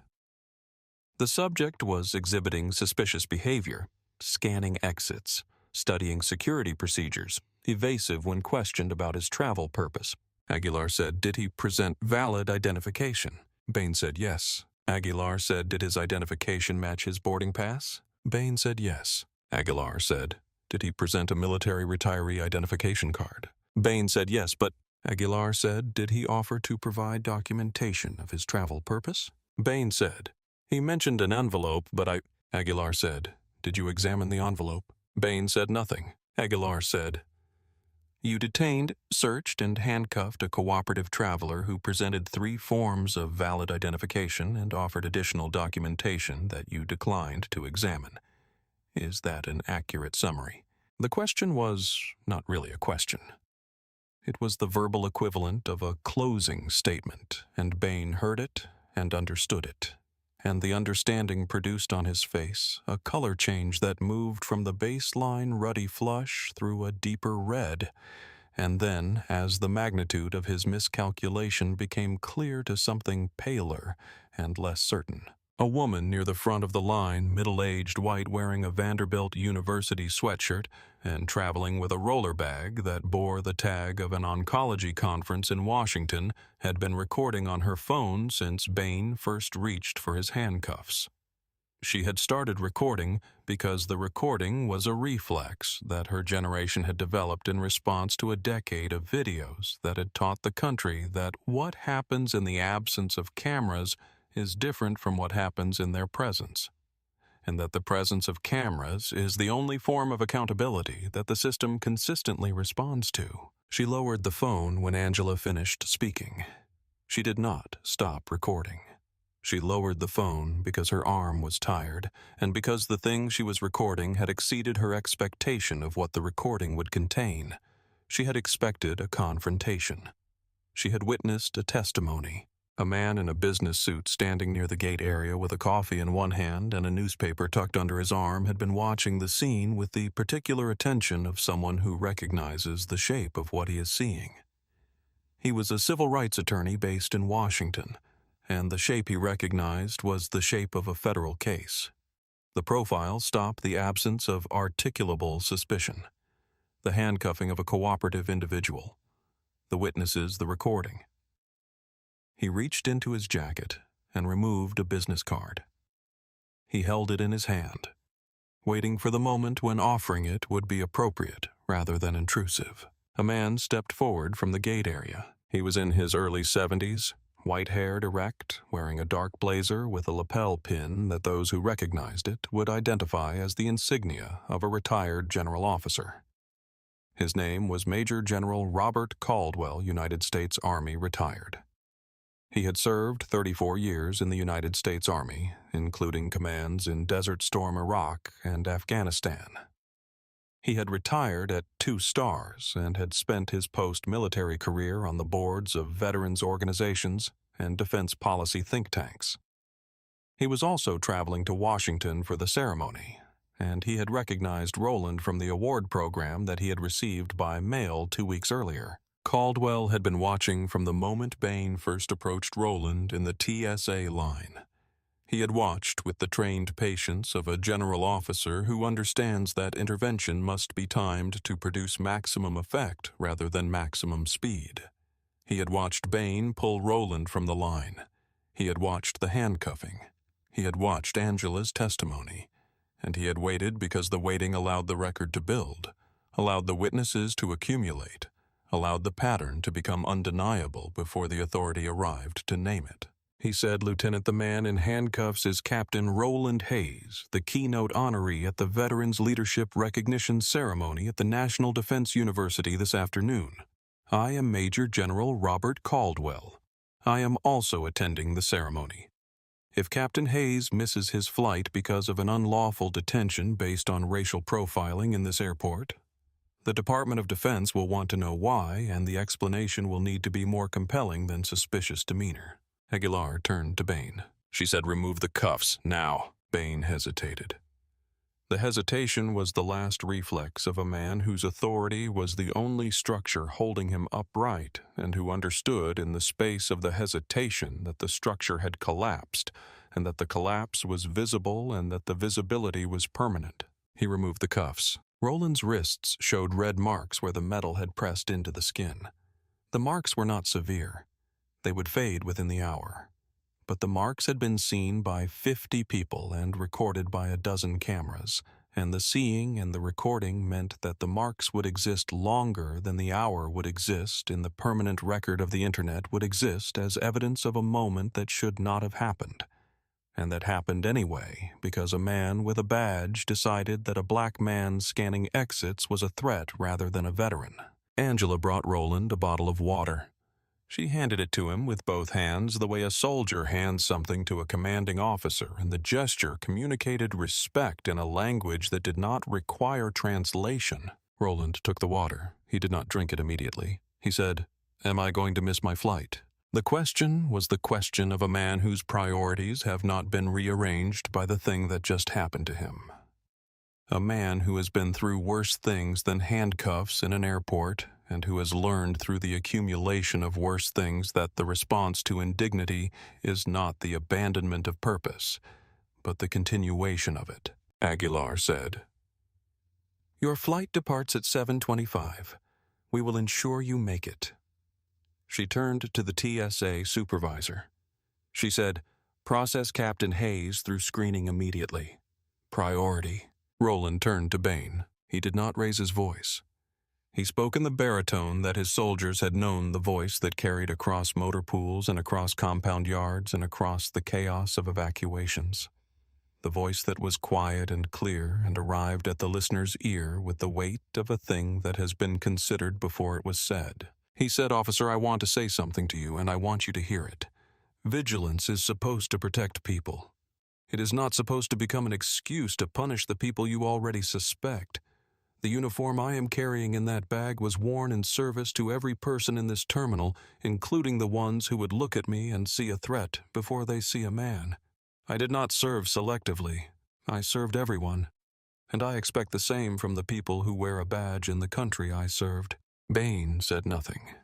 [SPEAKER 1] The subject was exhibiting suspicious behavior, scanning exits, studying security procedures, evasive when questioned about his travel purpose. Aguilar said, "Did he present valid identification?" Bane said yes. Aguilar said, "Did his identification match his boarding pass?" Bane said yes. Aguilar said, "Did he present a military retiree identification card?" Bane said yes, but Aguilar said, "Did he offer to provide documentation of his travel purpose?" Bane said, "He mentioned an envelope, but I..." Aguilar said, "Did you examine the envelope?" Bane said nothing. Aguilar said, "You detained, searched, and handcuffed a cooperative traveler who presented 3 forms of valid identification and offered additional documentation that you declined to examine. Is that an accurate summary?" The question was not really a question. It was the verbal equivalent of a closing statement, and Bane heard it and understood it. And the understanding produced on his face a color change that moved from the baseline ruddy flush through a deeper red, and then, as the magnitude of his miscalculation became clear to something paler and less certain. A woman near the front of the line, middle-aged white, wearing a Vanderbilt University sweatshirt and traveling with a roller bag that bore the tag of an oncology conference in Washington, had been recording on her phone since Bane first reached for his handcuffs. She had started recording because the recording was a reflex that her generation had developed in response to a decade of videos that had taught the country that what happens in the absence of cameras is different from what happens in their presence, and that the presence of cameras is the only form of accountability that the system consistently responds to. She lowered the phone when Angela finished speaking. She did not stop recording. She lowered the phone because her arm was tired, and because the thing she was recording had exceeded her expectation of what the recording would contain. She had expected a confrontation. She had witnessed a testimony. A man in a business suit standing near the gate area with a coffee in one hand and a newspaper tucked under his arm had been watching the scene with the particular attention of someone who recognizes the shape of what he is seeing. He was a civil rights attorney based in Washington, and the shape he recognized was the shape of a federal case. The profile stopped the absence of articulable suspicion, the handcuffing of a cooperative individual, the witnesses, the recording. He reached into his jacket and removed a business card. He held it in his hand, waiting for the moment when offering it would be appropriate rather than intrusive. A man stepped forward from the gate area. He was in his early 70s, white-haired, erect, wearing a dark blazer with a lapel pin that those who recognized it would identify as the insignia of a retired general officer. His name was Major General Robert Caldwell, United States Army, retired. He had served 34 years in the United States Army, including commands in Desert Storm Iraq and Afghanistan. He had retired at 2 stars and had spent his post-military career on the boards of veterans organizations and defense policy think tanks. He was also traveling to Washington for the ceremony, and he had recognized Roland from the award program that he had received by mail 2 weeks earlier. Caldwell had been watching from the moment Bane first approached Roland in the TSA line. He had watched with the trained patience of a general officer who understands that intervention must be timed to produce maximum effect rather than maximum speed. He had watched Bane pull Roland from the line. He had watched the handcuffing. He had watched Angela's testimony. And he had waited because the waiting allowed the record to build, allowed the witnesses to accumulate, allowed the pattern to become undeniable before the authority arrived to name it. He said, "Lieutenant, the man in handcuffs is Captain Roland Hayes, the keynote honoree at the Veterans Leadership Recognition Ceremony at the National Defense University this afternoon. I am Major General Robert Caldwell. I am also attending the ceremony. If Captain Hayes misses his flight because of an unlawful detention based on racial profiling in this airport, the Department of Defense will want to know why, and the explanation will need to be more compelling than suspicious demeanor." Aguilar turned to Bane. She said, "Remove the cuffs, now." Bane hesitated. The hesitation was the last reflex of a man whose authority was the only structure holding him upright and who understood in the space of the hesitation that the structure had collapsed and that the collapse was visible and that the visibility was permanent. He removed the cuffs. Roland's wrists showed red marks where the metal had pressed into the skin. The marks were not severe. They would fade within the hour. But the marks had been seen by 50 people and recorded by a dozen cameras, and the seeing and the recording meant that the marks would exist longer than the hour would exist in the permanent record of the Internet would exist as evidence of a moment that should not have happened, and that happened anyway because a man with a badge decided that a black man scanning exits was a threat rather than a veteran. Angela brought Roland a bottle of water. She handed it to him with both hands the way a soldier hands something to a commanding officer, and the gesture communicated respect in a language that did not require translation. Roland took the water. He did not drink it immediately. He said, "Am I going to miss my flight?" The question was the question of a man whose priorities have not been rearranged by the thing that just happened to him. A man who has been through worse things than handcuffs in an airport and who has learned through the accumulation of worse things that the response to indignity is not the abandonment of purpose, but the continuation of it. Aguilar said, "Your flight departs at 7:25. We will ensure you make it." She turned to the TSA supervisor. She said, "Process Captain Hayes through screening immediately. Priority." Roland turned to Bane. He did not raise his voice. He spoke in the baritone that his soldiers had known, the voice that carried across motor pools and across compound yards and across the chaos of evacuations. The voice that was quiet and clear and arrived at the listener's ear with the weight of a thing that has been considered before it was said. He said, "Officer, I want to say something to you, and I want you to hear it. Vigilance is supposed to protect people. It is not supposed to become an excuse to punish the people you already suspect. The uniform I am carrying in that bag was worn in service to every person in this terminal, including the ones who would look at me and see a threat before they see a man. I did not serve selectively. I served everyone. And I expect the same from the people who wear a badge in the country I served." Bane said nothing.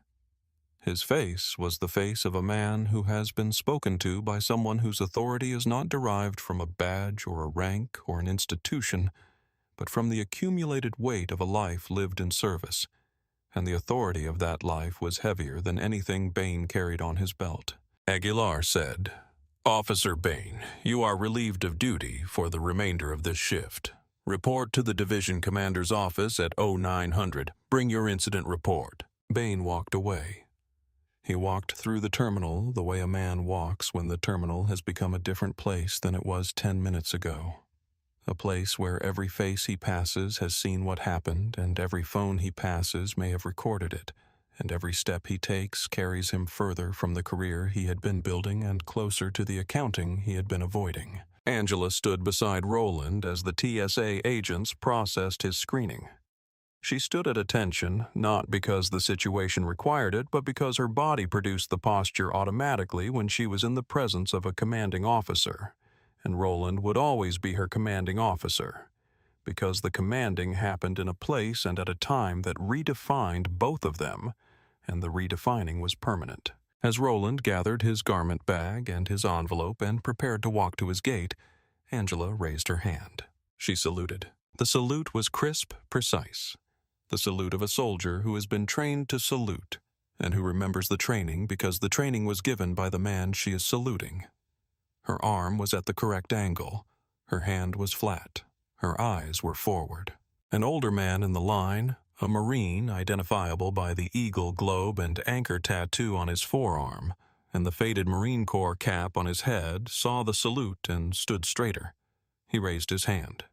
[SPEAKER 1] His face was the face of a man who has been spoken to by someone whose authority is not derived from a badge or a rank or an institution, but from the accumulated weight of a life lived in service, and the authority of that life was heavier than anything Bane carried on his belt. Aguilar said, "Officer Bane, you are relieved of duty for the remainder of this shift. Report to the division commander's office at 0900. Bring your incident report." Bane walked away. He walked through the terminal the way a man walks when the terminal has become a different place than it was 10 minutes ago. A place where every face he passes has seen what happened, and every phone he passes may have recorded it, and every step he takes carries him further from the career he had been building and closer to the accounting he had been avoiding. Angela stood beside Roland as the TSA agents processed his screening. She stood at attention, not because the situation required it, but because her body produced the posture automatically when she was in the presence of a commanding officer, and Roland would always be her commanding officer, because the commanding happened in a place and at a time that redefined both of them, and the redefining was permanent. As Roland gathered his garment bag and his envelope and prepared to walk to his gate, Angela raised her hand. She saluted. The salute was crisp, precise. The salute of a soldier who has been trained to salute, and who remembers the training because the training was given by the man she is saluting. Her arm was at the correct angle. Her hand was flat. Her eyes were forward. An older man in the line, a Marine identifiable by the eagle globe and anchor tattoo on his forearm, and the faded Marine Corps cap on his head, saw the salute and stood straighter. He raised his hand.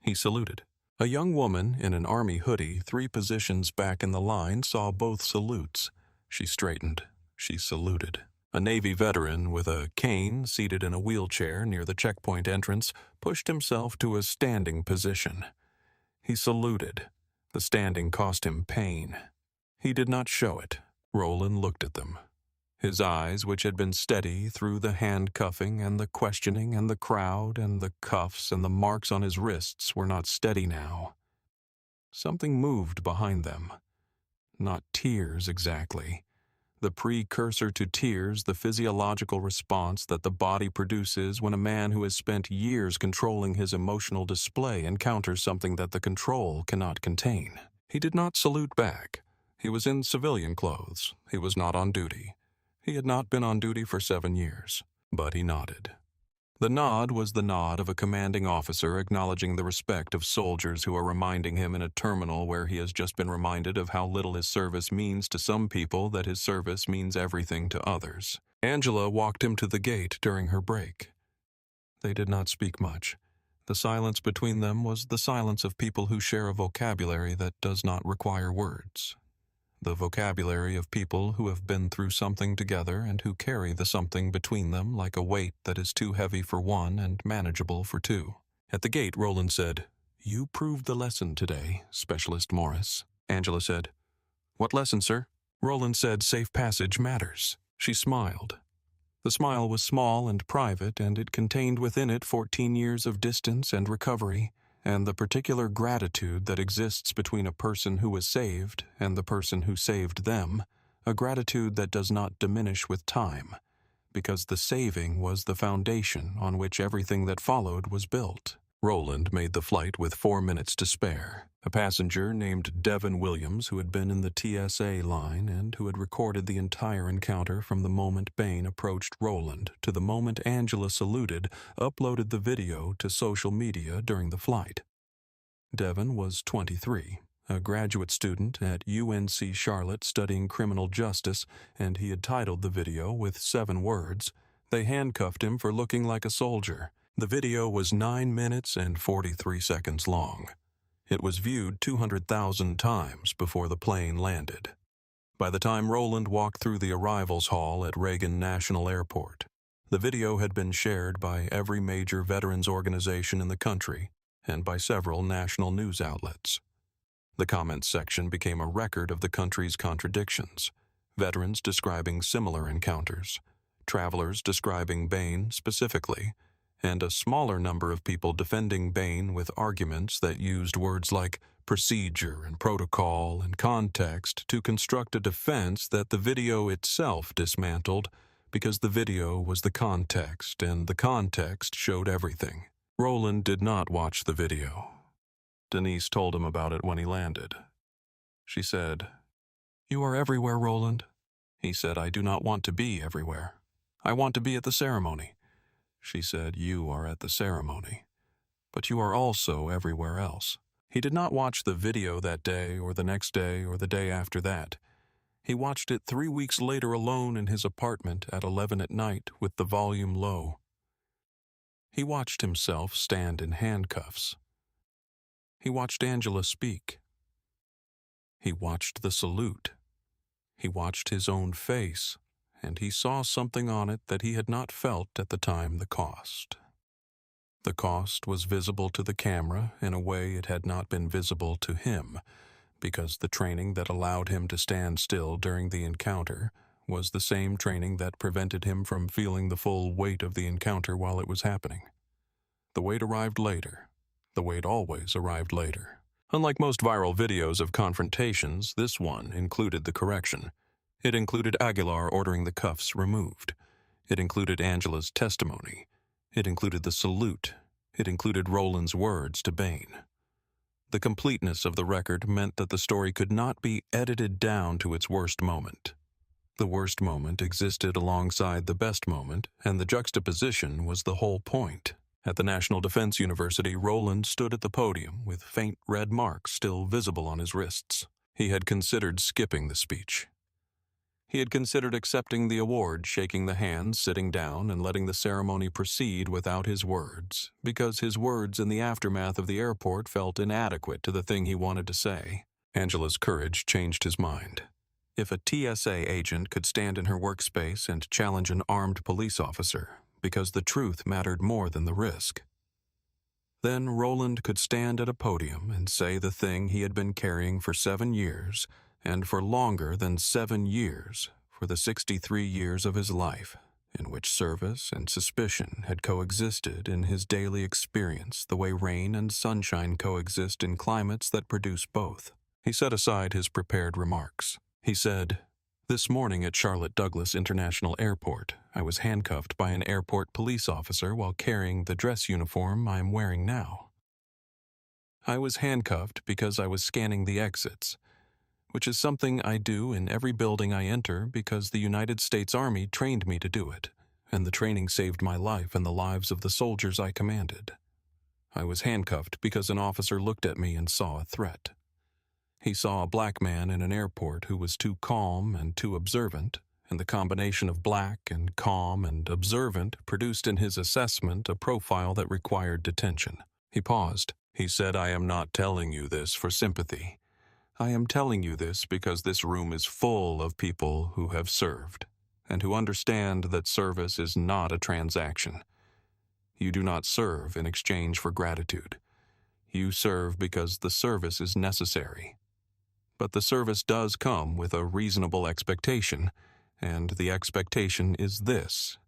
[SPEAKER 1] He saluted. A young woman in an army hoodie 3 positions back in the line saw both salutes. She straightened. She saluted. A Navy veteran with a cane seated in a wheelchair near the checkpoint entrance pushed himself to a standing position. He saluted. The standing cost him pain. He did not show it. Roland looked at them. His eyes, which had been steady through the handcuffing and the questioning and the crowd and the cuffs and the marks on his wrists, were not steady now. Something moved behind them. Not tears exactly. The precursor to tears, the physiological response that the body produces when a man who has spent years controlling his emotional display encounters something that the control cannot contain. He did not salute back. He was in civilian clothes. He was not on duty. He had not been on duty for 7 years, but he nodded. The nod was the nod of a commanding officer acknowledging the respect of soldiers who are reminding him in a terminal where he has just been reminded of how little his service means to some people that his service means everything to others. Angela walked him to the gate during her break. They did not speak much. The silence between them was the silence of people who share a vocabulary that does not require words. The vocabulary of people who have been through something together and who carry the something between them like a weight that is too heavy for one and manageable for two. At the gate, Roland said, "You proved the lesson today, Specialist Morris." Angela said, "What lesson, sir?" Roland said, "Safe passage matters." She smiled. The smile was small and private, and it contained within it 14 years of distance and recovery, and the particular gratitude that exists between a person who was saved and the person who saved them, a gratitude that does not diminish with time, because the saving was the foundation on which everything that followed was built. Roland made the flight with 4 minutes to spare. A passenger named Devin Williams, who had been in the TSA line and who had recorded the entire encounter from the moment Bane approached Roland to the moment Angela saluted, uploaded the video to social media during the flight. Devin was 23, a graduate student at UNC Charlotte studying criminal justice, and he had titled the video with 7 words, "They handcuffed him for looking like a soldier." The video was 9 minutes and 43 seconds long. It was viewed 200,000 times before the plane landed. By the time Roland walked through the arrivals hall at Reagan National Airport, the video had been shared by every major veterans organization in the country and by several national news outlets. The comments section became a record of the country's contradictions, veterans describing similar encounters, travelers describing Bane specifically, and a smaller number of people defending Bane with arguments that used words like procedure and protocol and context to construct a defense that the video itself dismantled because the video was the context and the context showed everything. Roland did not watch the video. Denise told him about it when he landed. She said, "You are everywhere, Roland." He said, "I do not want to be everywhere. I want to be at the ceremony." She said, "You are at the ceremony, but you are also everywhere else." He did not watch the video that day or the next day or the day after that. He watched it 3 weeks later alone in his apartment at 11 at night with the volume low. He watched himself stand in handcuffs. He watched Angela speak. He watched the salute. He watched his own face, and he saw something on it that he had not felt at the time the cost. The cost was visible to the camera in a way it had not been visible to him, because the training that allowed him to stand still during the encounter was the same training that prevented him from feeling the full weight of the encounter while it was happening. The weight arrived later. The weight always arrived later. Unlike most viral videos of confrontations, this one included the correction. It included Aguilar ordering the cuffs removed. It included Angela's testimony. It included the salute. It included Roland's words to Bane. The completeness of the record meant that the story could not be edited down to its worst moment. The worst moment existed alongside the best moment, and the juxtaposition was the whole point. At the National Defense University, Roland stood at the podium with faint red marks still visible on his wrists. He had considered skipping the speech. He had considered accepting the award, shaking the hand, sitting down, and letting the ceremony proceed without his words, because his words in the aftermath of the airport felt inadequate to the thing he wanted to say. Angela's courage changed his mind. If a TSA agent could stand in her workspace and challenge an armed police officer, because the truth mattered more than the risk, then Roland could stand at a podium and say the thing he had been carrying for 7 years, and for longer than 7 years, for the 63 years of his life, in which service and suspicion had coexisted in his daily experience the way rain and sunshine coexist in climates that produce both. He set aside his prepared remarks. He said, "This morning at Charlotte Douglas International Airport, I was handcuffed by an airport police officer while carrying the dress uniform I am wearing now. I was handcuffed because I was scanning the exits, which is something I do in every building I enter because the United States Army trained me to do it, and the training saved my life and the lives of the soldiers I commanded. I was handcuffed because an officer looked at me and saw a threat. He saw a black man in an airport who was too calm and too observant, and the combination of black and calm and observant produced in his assessment a profile that required detention. He paused. He said, 'I am not telling you this for sympathy. I am telling you this because this room is full of people who have served, and who understand that service is not a transaction. You do not serve in exchange for gratitude. You serve because the service is necessary. But the service does come with a reasonable expectation, and the expectation is this.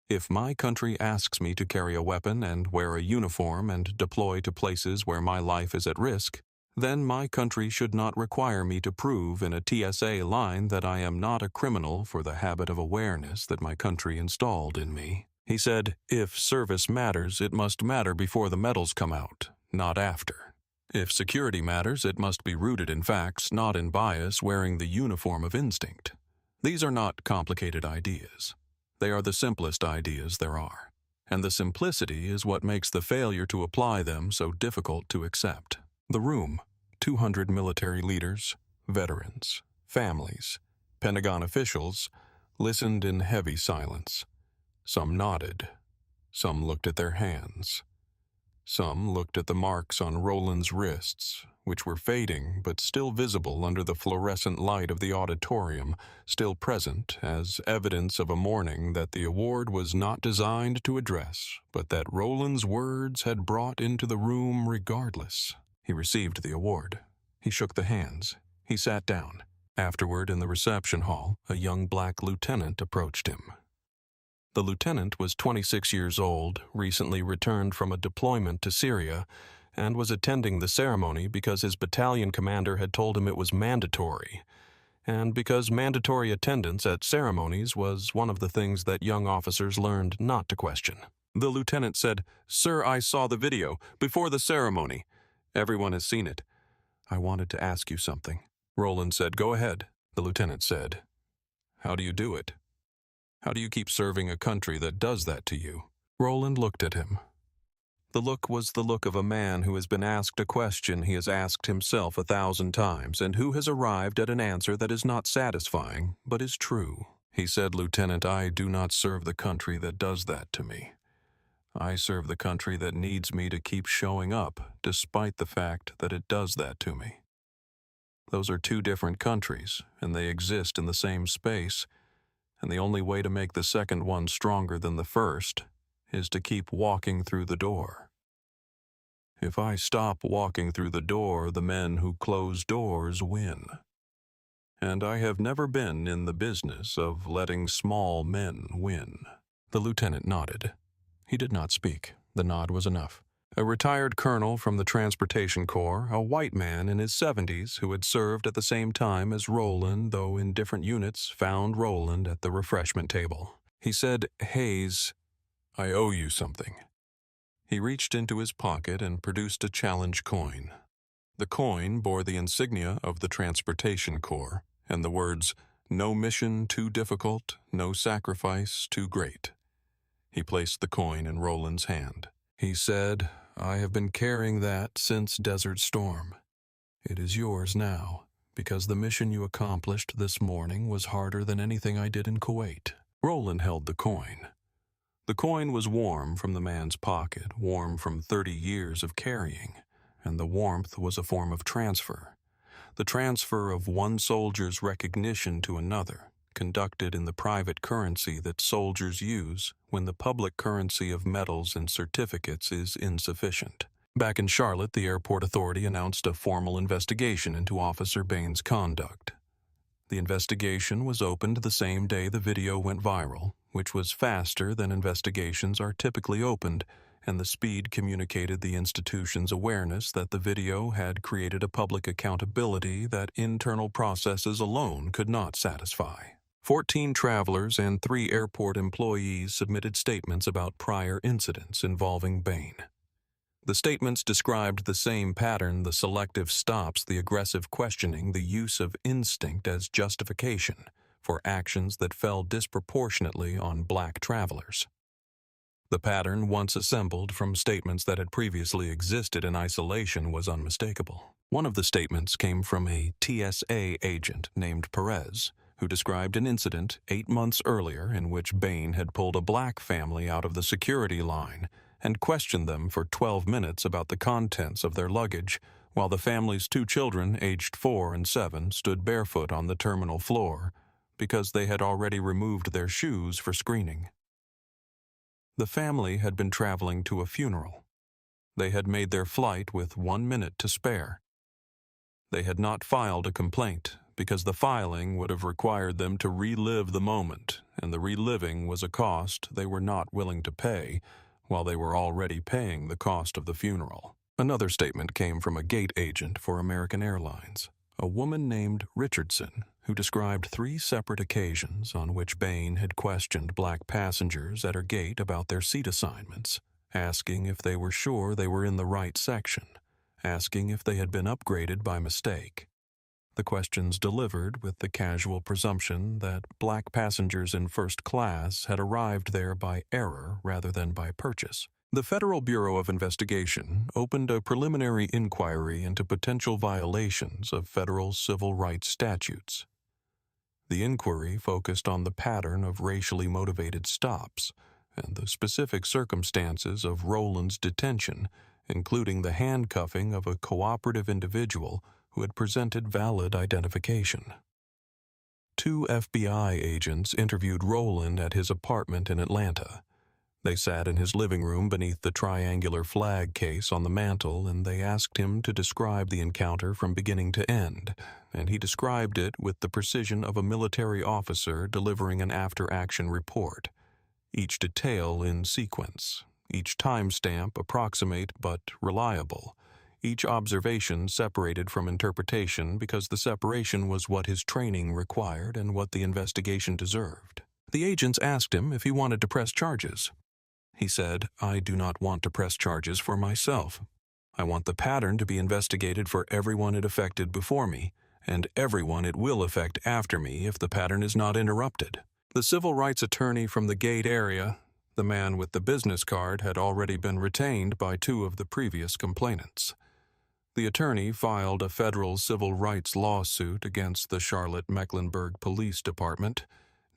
[SPEAKER 1] If my country asks me to carry a weapon and wear a uniform and deploy to places where my life is at risk, then my country should not require me to prove in a TSA line that I am not a criminal for the habit of awareness that my country installed in me.' He said, 'If service matters, it must matter before the medals come out, not after. If security matters, it must be rooted in facts, not in bias wearing the uniform of instinct. These are not complicated ideas. They are the simplest ideas there are, and the simplicity is what makes the failure to apply them so difficult to accept.' The room, 200 military leaders, veterans, families, Pentagon officials, listened in heavy silence. Some nodded. Some looked at their hands. Some looked at the marks on Roland's wrists, which were fading but still visible under the fluorescent light of the auditorium, still present as evidence of a morning that the award was not designed to address, but that Roland's words had brought into the room regardless. He received the award. He shook the hands. He sat down. Afterward, in the reception hall, a young black lieutenant approached him. The lieutenant was 26 years old, recently returned from a deployment to Syria, and was attending the ceremony because his battalion commander had told him it was mandatory, and because mandatory attendance at ceremonies was one of the things that young officers learned not to question. The lieutenant said, "Sir, I saw the video, before the ceremony. Everyone has seen it. I wanted to ask you something." Roland said, "Go ahead." The lieutenant said, "How do you do it? How do you keep serving a country that does that to you?" Roland looked at him. The look was the look of a man who has been asked a question he has asked himself 1,000 times and who has arrived at an answer that is not satisfying, but is true. He said, "Lieutenant, I do not serve the country that does that to me. I serve the country that needs me to keep showing up, despite the fact that it does that to me." Those are two different countries, and they exist in the same space, and the only way to make the second one stronger than the first is to keep walking through the door. If I stop walking through the door, the men who close doors win. And I have never been in the business of letting small men win." The lieutenant nodded. He did not speak. The nod was enough. A retired colonel from the Transportation Corps, a white man in his 70s who had served at the same time as Roland, though in different units, found Roland at the refreshment table. He said, "Hayes, I owe you something." He reached into his pocket and produced a challenge coin. The coin bore the insignia of the Transportation Corps and the words, "No mission too difficult, no sacrifice too great." He placed the coin in Roland's hand. He said, "I have been carrying that since Desert Storm. It is yours now, because the mission you accomplished this morning was harder than anything I did in Kuwait." Roland held the coin. The coin was warm from the man's pocket, warm from 30 years of carrying, and the warmth was a form of transfer. The transfer of one soldier's recognition to another, conducted in the private currency that soldiers use when the public currency of medals and certificates is insufficient. Back in Charlotte, the airport authority announced a formal investigation into Officer Bane's conduct. The investigation was opened the same day the video went viral, which was faster than investigations are typically opened, and the speed communicated the institution's awareness that the video had created a public accountability that internal processes alone could not satisfy. 14 travelers and 3 airport employees submitted statements about prior incidents involving Bane. The statements described the same pattern: the selective stops, the aggressive questioning, the use of instinct as justification for actions that fell disproportionately on black travelers. The pattern, once assembled from statements that had previously existed in isolation, was unmistakable. One of the statements came from a TSA agent named Perez, who described an incident 8 months earlier in which Bane had pulled a black family out of the security line and questioned them for 12 minutes about the contents of their luggage, while the family's 2 children, aged 4 and 7, stood barefoot on the terminal floor because they had already removed their shoes for screening. The family had been traveling to a funeral. They had made their flight with 1 minute to spare. They had not filed a complaint because the filing would have required them to relive the moment, and the reliving was a cost they were not willing to pay, while they were already paying the cost of the funeral. Another statement came from a gate agent for American Airlines, a woman named Richardson, who described 3 separate occasions on which Bane had questioned black passengers at her gate about their seat assignments, asking if they were sure they were in the right section, asking if they had been upgraded by mistake. The questions delivered with the casual presumption that black passengers in first class had arrived there by error rather than by purchase. The Federal Bureau of Investigation opened a preliminary inquiry into potential violations of federal civil rights statutes. The inquiry focused on the pattern of racially motivated stops and the specific circumstances of Roland's detention, including the handcuffing of a cooperative individual who had presented valid identification. 2 FBI agents interviewed Roland at his apartment in Atlanta. They sat in his living room beneath the triangular flag case on the mantel, and they asked him to describe the encounter from beginning to end, and he described it with the precision of a military officer delivering an after-action report, each detail in sequence, each timestamp approximate but reliable, each observation separated from interpretation because the separation was what his training required and what the investigation deserved. The agents asked him if he wanted to press charges. He said, "I do not want to press charges for myself. I want the pattern to be investigated for everyone it affected before me, and everyone it will affect after me if the pattern is not interrupted." The civil rights attorney from the gate area, the man with the business card, had already been retained by 2 of the previous complainants. The attorney filed a federal civil rights lawsuit against the Charlotte-Mecklenburg Police Department,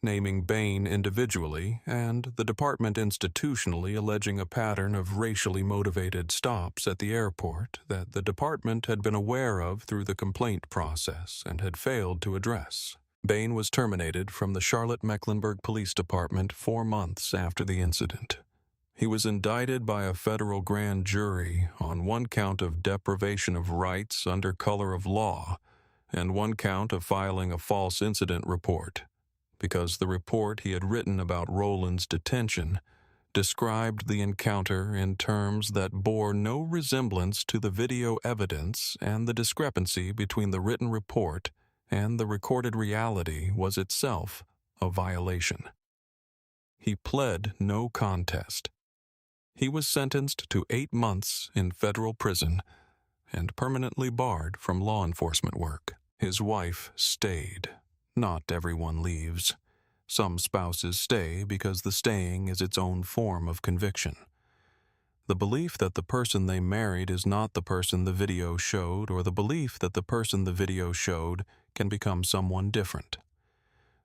[SPEAKER 1] naming Bane individually and the department institutionally alleging a pattern of racially motivated stops at the airport that the department had been aware of through the complaint process and had failed to address. Bane was terminated from the Charlotte-Mecklenburg Police Department 4 months after the incident. He was indicted by a federal grand jury on 1 count of deprivation of rights under color of law and 1 count of filing a false incident report, because the report he had written about Rowland's detention described the encounter in terms that bore no resemblance to the video evidence, and the discrepancy between the written report and the recorded reality was itself a violation. He pled no contest. He was sentenced to 8 months in federal prison and permanently barred from law enforcement work. His wife stayed. Not everyone leaves. Some spouses stay because the staying is its own form of conviction. The belief that the person they married is not the person the video showed, or the belief that the person the video showed can become someone different.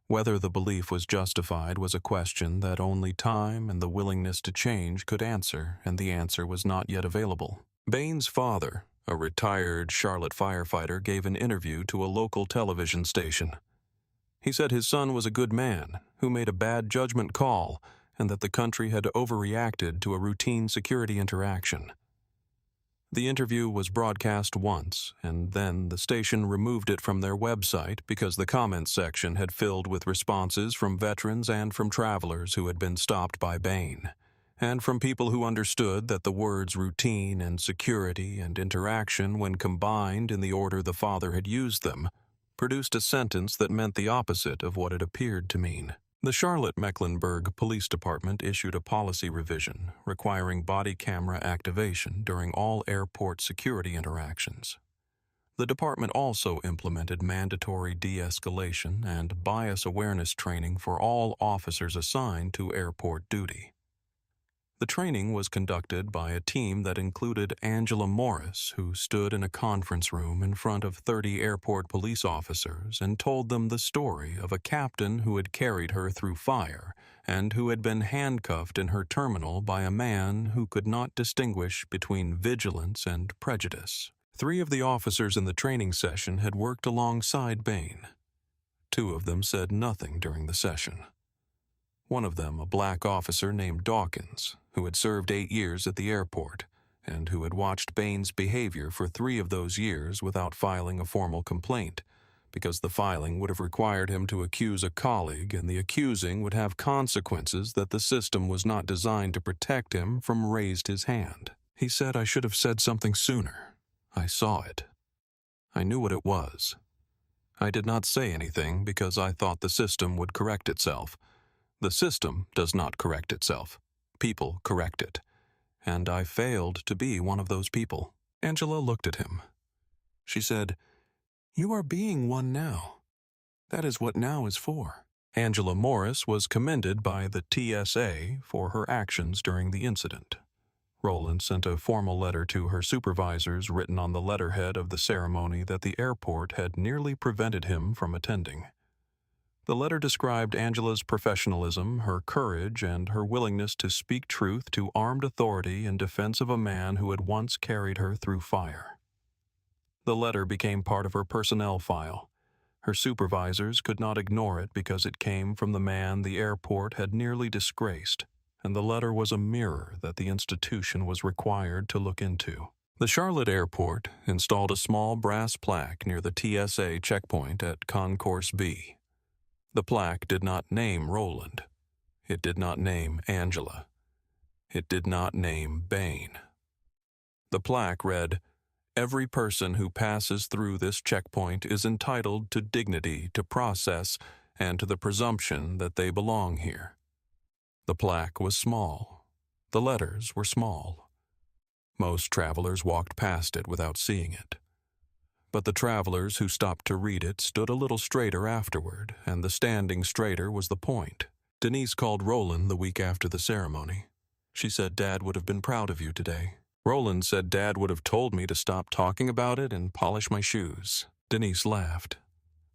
[SPEAKER 1] Whether the belief was justified was a question that only time and the willingness to change could answer, and the answer was not yet available. Bane's father, a retired Charlotte firefighter, gave an interview to a local television station. He said his son was a good man who made a bad judgment call and that the country had overreacted to a routine security interaction. The interview was broadcast once, and then the station removed it from their website because the comments section had filled with responses from veterans and from travelers who had been stopped by Bane, and from people who understood that the words routine and security and interaction, when combined in the order the father had used them, produced a sentence that meant the opposite of what it appeared to mean. The Charlotte-Mecklenburg Police Department issued a policy revision requiring body camera activation during all airport security interactions. The department also implemented mandatory de-escalation and bias awareness training for all officers assigned to airport duty. The training was conducted by a team that included Angela Morris, who stood in a conference room in front of 30 airport police officers and told them the story of a captain who had carried her through fire and who had been handcuffed in her terminal by a man who could not distinguish between vigilance and prejudice. 3 of the officers in the training session had worked alongside Bane. 2 of them said nothing during the session. One of them, a black officer named Dawkins, who had served 8 years at the airport and who had watched Bane's behavior for 3 of those years without filing a formal complaint, because the filing would have required him to accuse a colleague, and the accusing would have consequences that the system was not designed to protect him from, raised his hand. He said, "I should have said something sooner. I saw it. I knew what it was. I did not say anything because I thought the system would correct itself. The system does not correct itself. People correct it. And I failed to be one of those people." Angela looked at him. She said, "You are being one now. That is what now is for." Angela Morris was commended by the TSA for her actions during the incident. Rowland sent a formal letter to her supervisors written on the letterhead of the ceremony that the airport had nearly prevented him from attending. The letter described Angela's professionalism, her courage, and her willingness to speak truth to armed authority in defense of a man who had once carried her through fire. The letter became part of her personnel file. Her supervisors could not ignore it because it came from the man the airport had nearly disgraced, and the letter was a mirror that the institution was required to look into. The Charlotte Airport installed a small brass plaque near the TSA checkpoint at Concourse B. The plaque did not name Rowland. It did not name Angela. It did not name Bane. The plaque read, "Every person who passes through this checkpoint is entitled to dignity, to process, and to the presumption that they belong here." The plaque was small. The letters were small. Most travelers walked past it without seeing it. But the travelers who stopped to read it stood a little straighter afterward, and the standing straighter was the point. Denise called Rowland the week after the ceremony. She said Dad would have been proud of you today. Rowland said Dad would have told me to stop talking about it and polish my shoes. Denise laughed.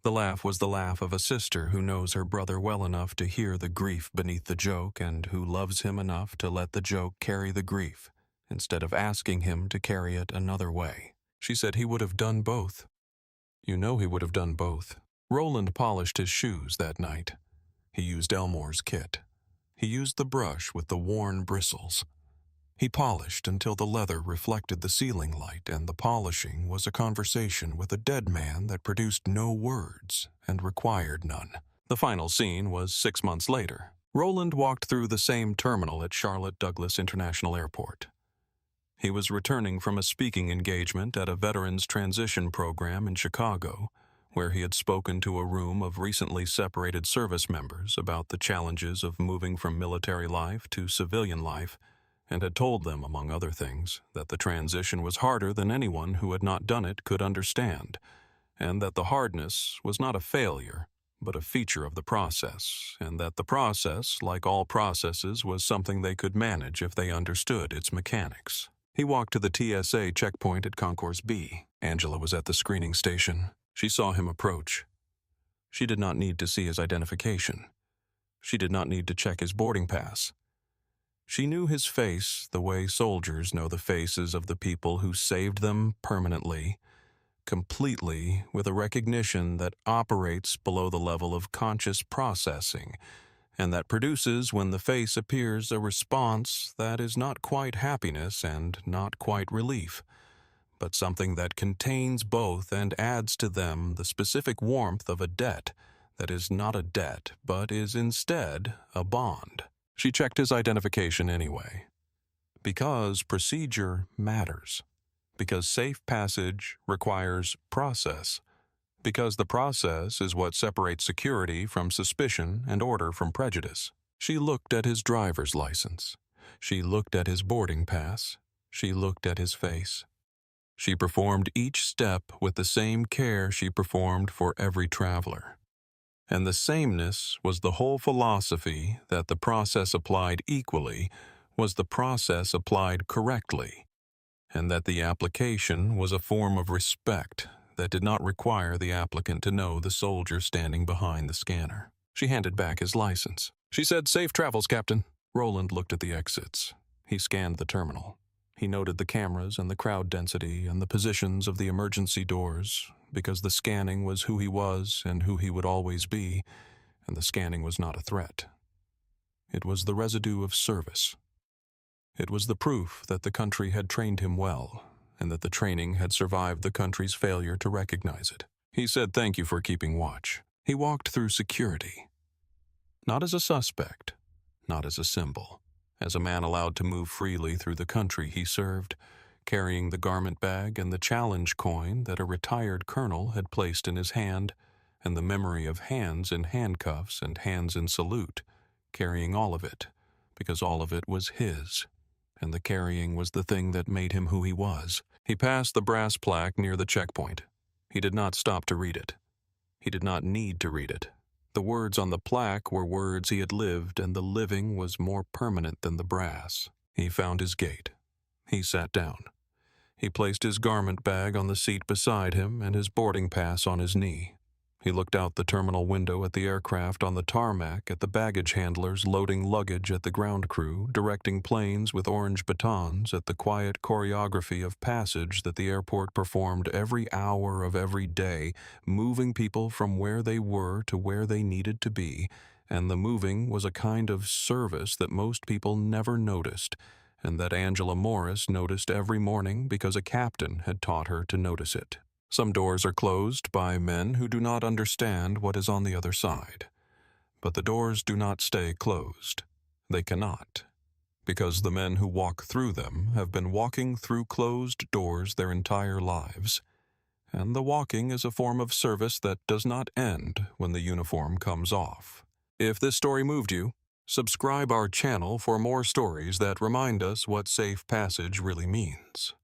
[SPEAKER 1] The laugh was the laugh of a sister who knows her brother well enough to hear the grief beneath the joke and who loves him enough to let the joke carry the grief, instead of asking him to carry it another way. She said he would have done both. You know he would have done both. Roland polished his shoes that night. He used Elmore's kit. He used the brush with the worn bristles. He polished until the leather reflected the ceiling light, and the polishing was a conversation with a dead man that produced no words and required none. The final scene was 6 months later. Roland walked through the same terminal at Charlotte Douglas International Airport. He was returning from a speaking engagement at a veterans transition program in Chicago, where he had spoken to a room of recently separated service members about the challenges of moving from military life to civilian life, and had told them, among other things, that the transition was harder than anyone who had not done it could understand, and that the hardness was not a failure, but a feature of the process, and that the process, like all processes, was something they could manage if they understood its mechanics. He walked to the TSA checkpoint at Concourse B. Angela was at the screening station. She saw him approach. She did not need to see his identification. She did not need to check his boarding pass. She knew his face the way soldiers know the faces of the people who saved them permanently, completely, with a recognition that operates below the level of conscious processing, and that produces, when the face appears, a response that is not quite happiness and not quite relief, but something that contains both and adds to them the specific warmth of a debt that is not a debt, but is instead a bond. She checked his identification anyway. Because procedure matters. Because safe passage requires process. Because the process is what separates security from suspicion and order from prejudice. She looked at his driver's license. She looked at his boarding pass. She looked at his face. She performed each step with the same care she performed for every traveler. And the sameness was the whole philosophy that the process applied equally was the process applied correctly, and that the application was a form of respect that did not require the applicant to know the soldier standing behind the scanner. She handed back his license. She said, "Safe travels, Captain." Roland looked at the exits. He scanned the terminal. He noted the cameras and the crowd density and the positions of the emergency doors, because the scanning was who he was and who he would always be, and the scanning was not a threat. It was the residue of service. It was the proof that the country had trained him well, and that the training had survived the country's failure to recognize it. He said thank you for keeping watch. He walked through security. Not as a suspect, not as a symbol. As a man allowed to move freely through the country he served, carrying the garment bag and the challenge coin that a retired colonel had placed in his hand, and the memory of hands in handcuffs and hands in salute, carrying all of it, because all of it was his, and the carrying was the thing that made him who he was. He passed the brass plaque near the checkpoint. He did not stop to read it. He did not need to read it. The words on the plaque were words he had lived, and the living was more permanent than the brass. He found his gate. He sat down. He placed his garment bag on the seat beside him and his boarding pass on his knee. He looked out the terminal window at the aircraft on the tarmac, at the baggage handlers loading luggage, at the ground crew directing planes with orange batons, at the quiet choreography of passage that the airport performed every hour of every day, moving people from where they were to where they needed to be, and the moving was a kind of service that most people never noticed, and that Angela Morris noticed every morning because a captain had taught her to notice it. Some doors are closed by men who do not understand what is on the other side. But the doors do not stay closed. They cannot, because the men who walk through them have been walking through closed doors their entire lives. And the walking is a form of service that does not end when the uniform comes off. If this story moved you, subscribe our channel for more stories that remind us what safe passage really means.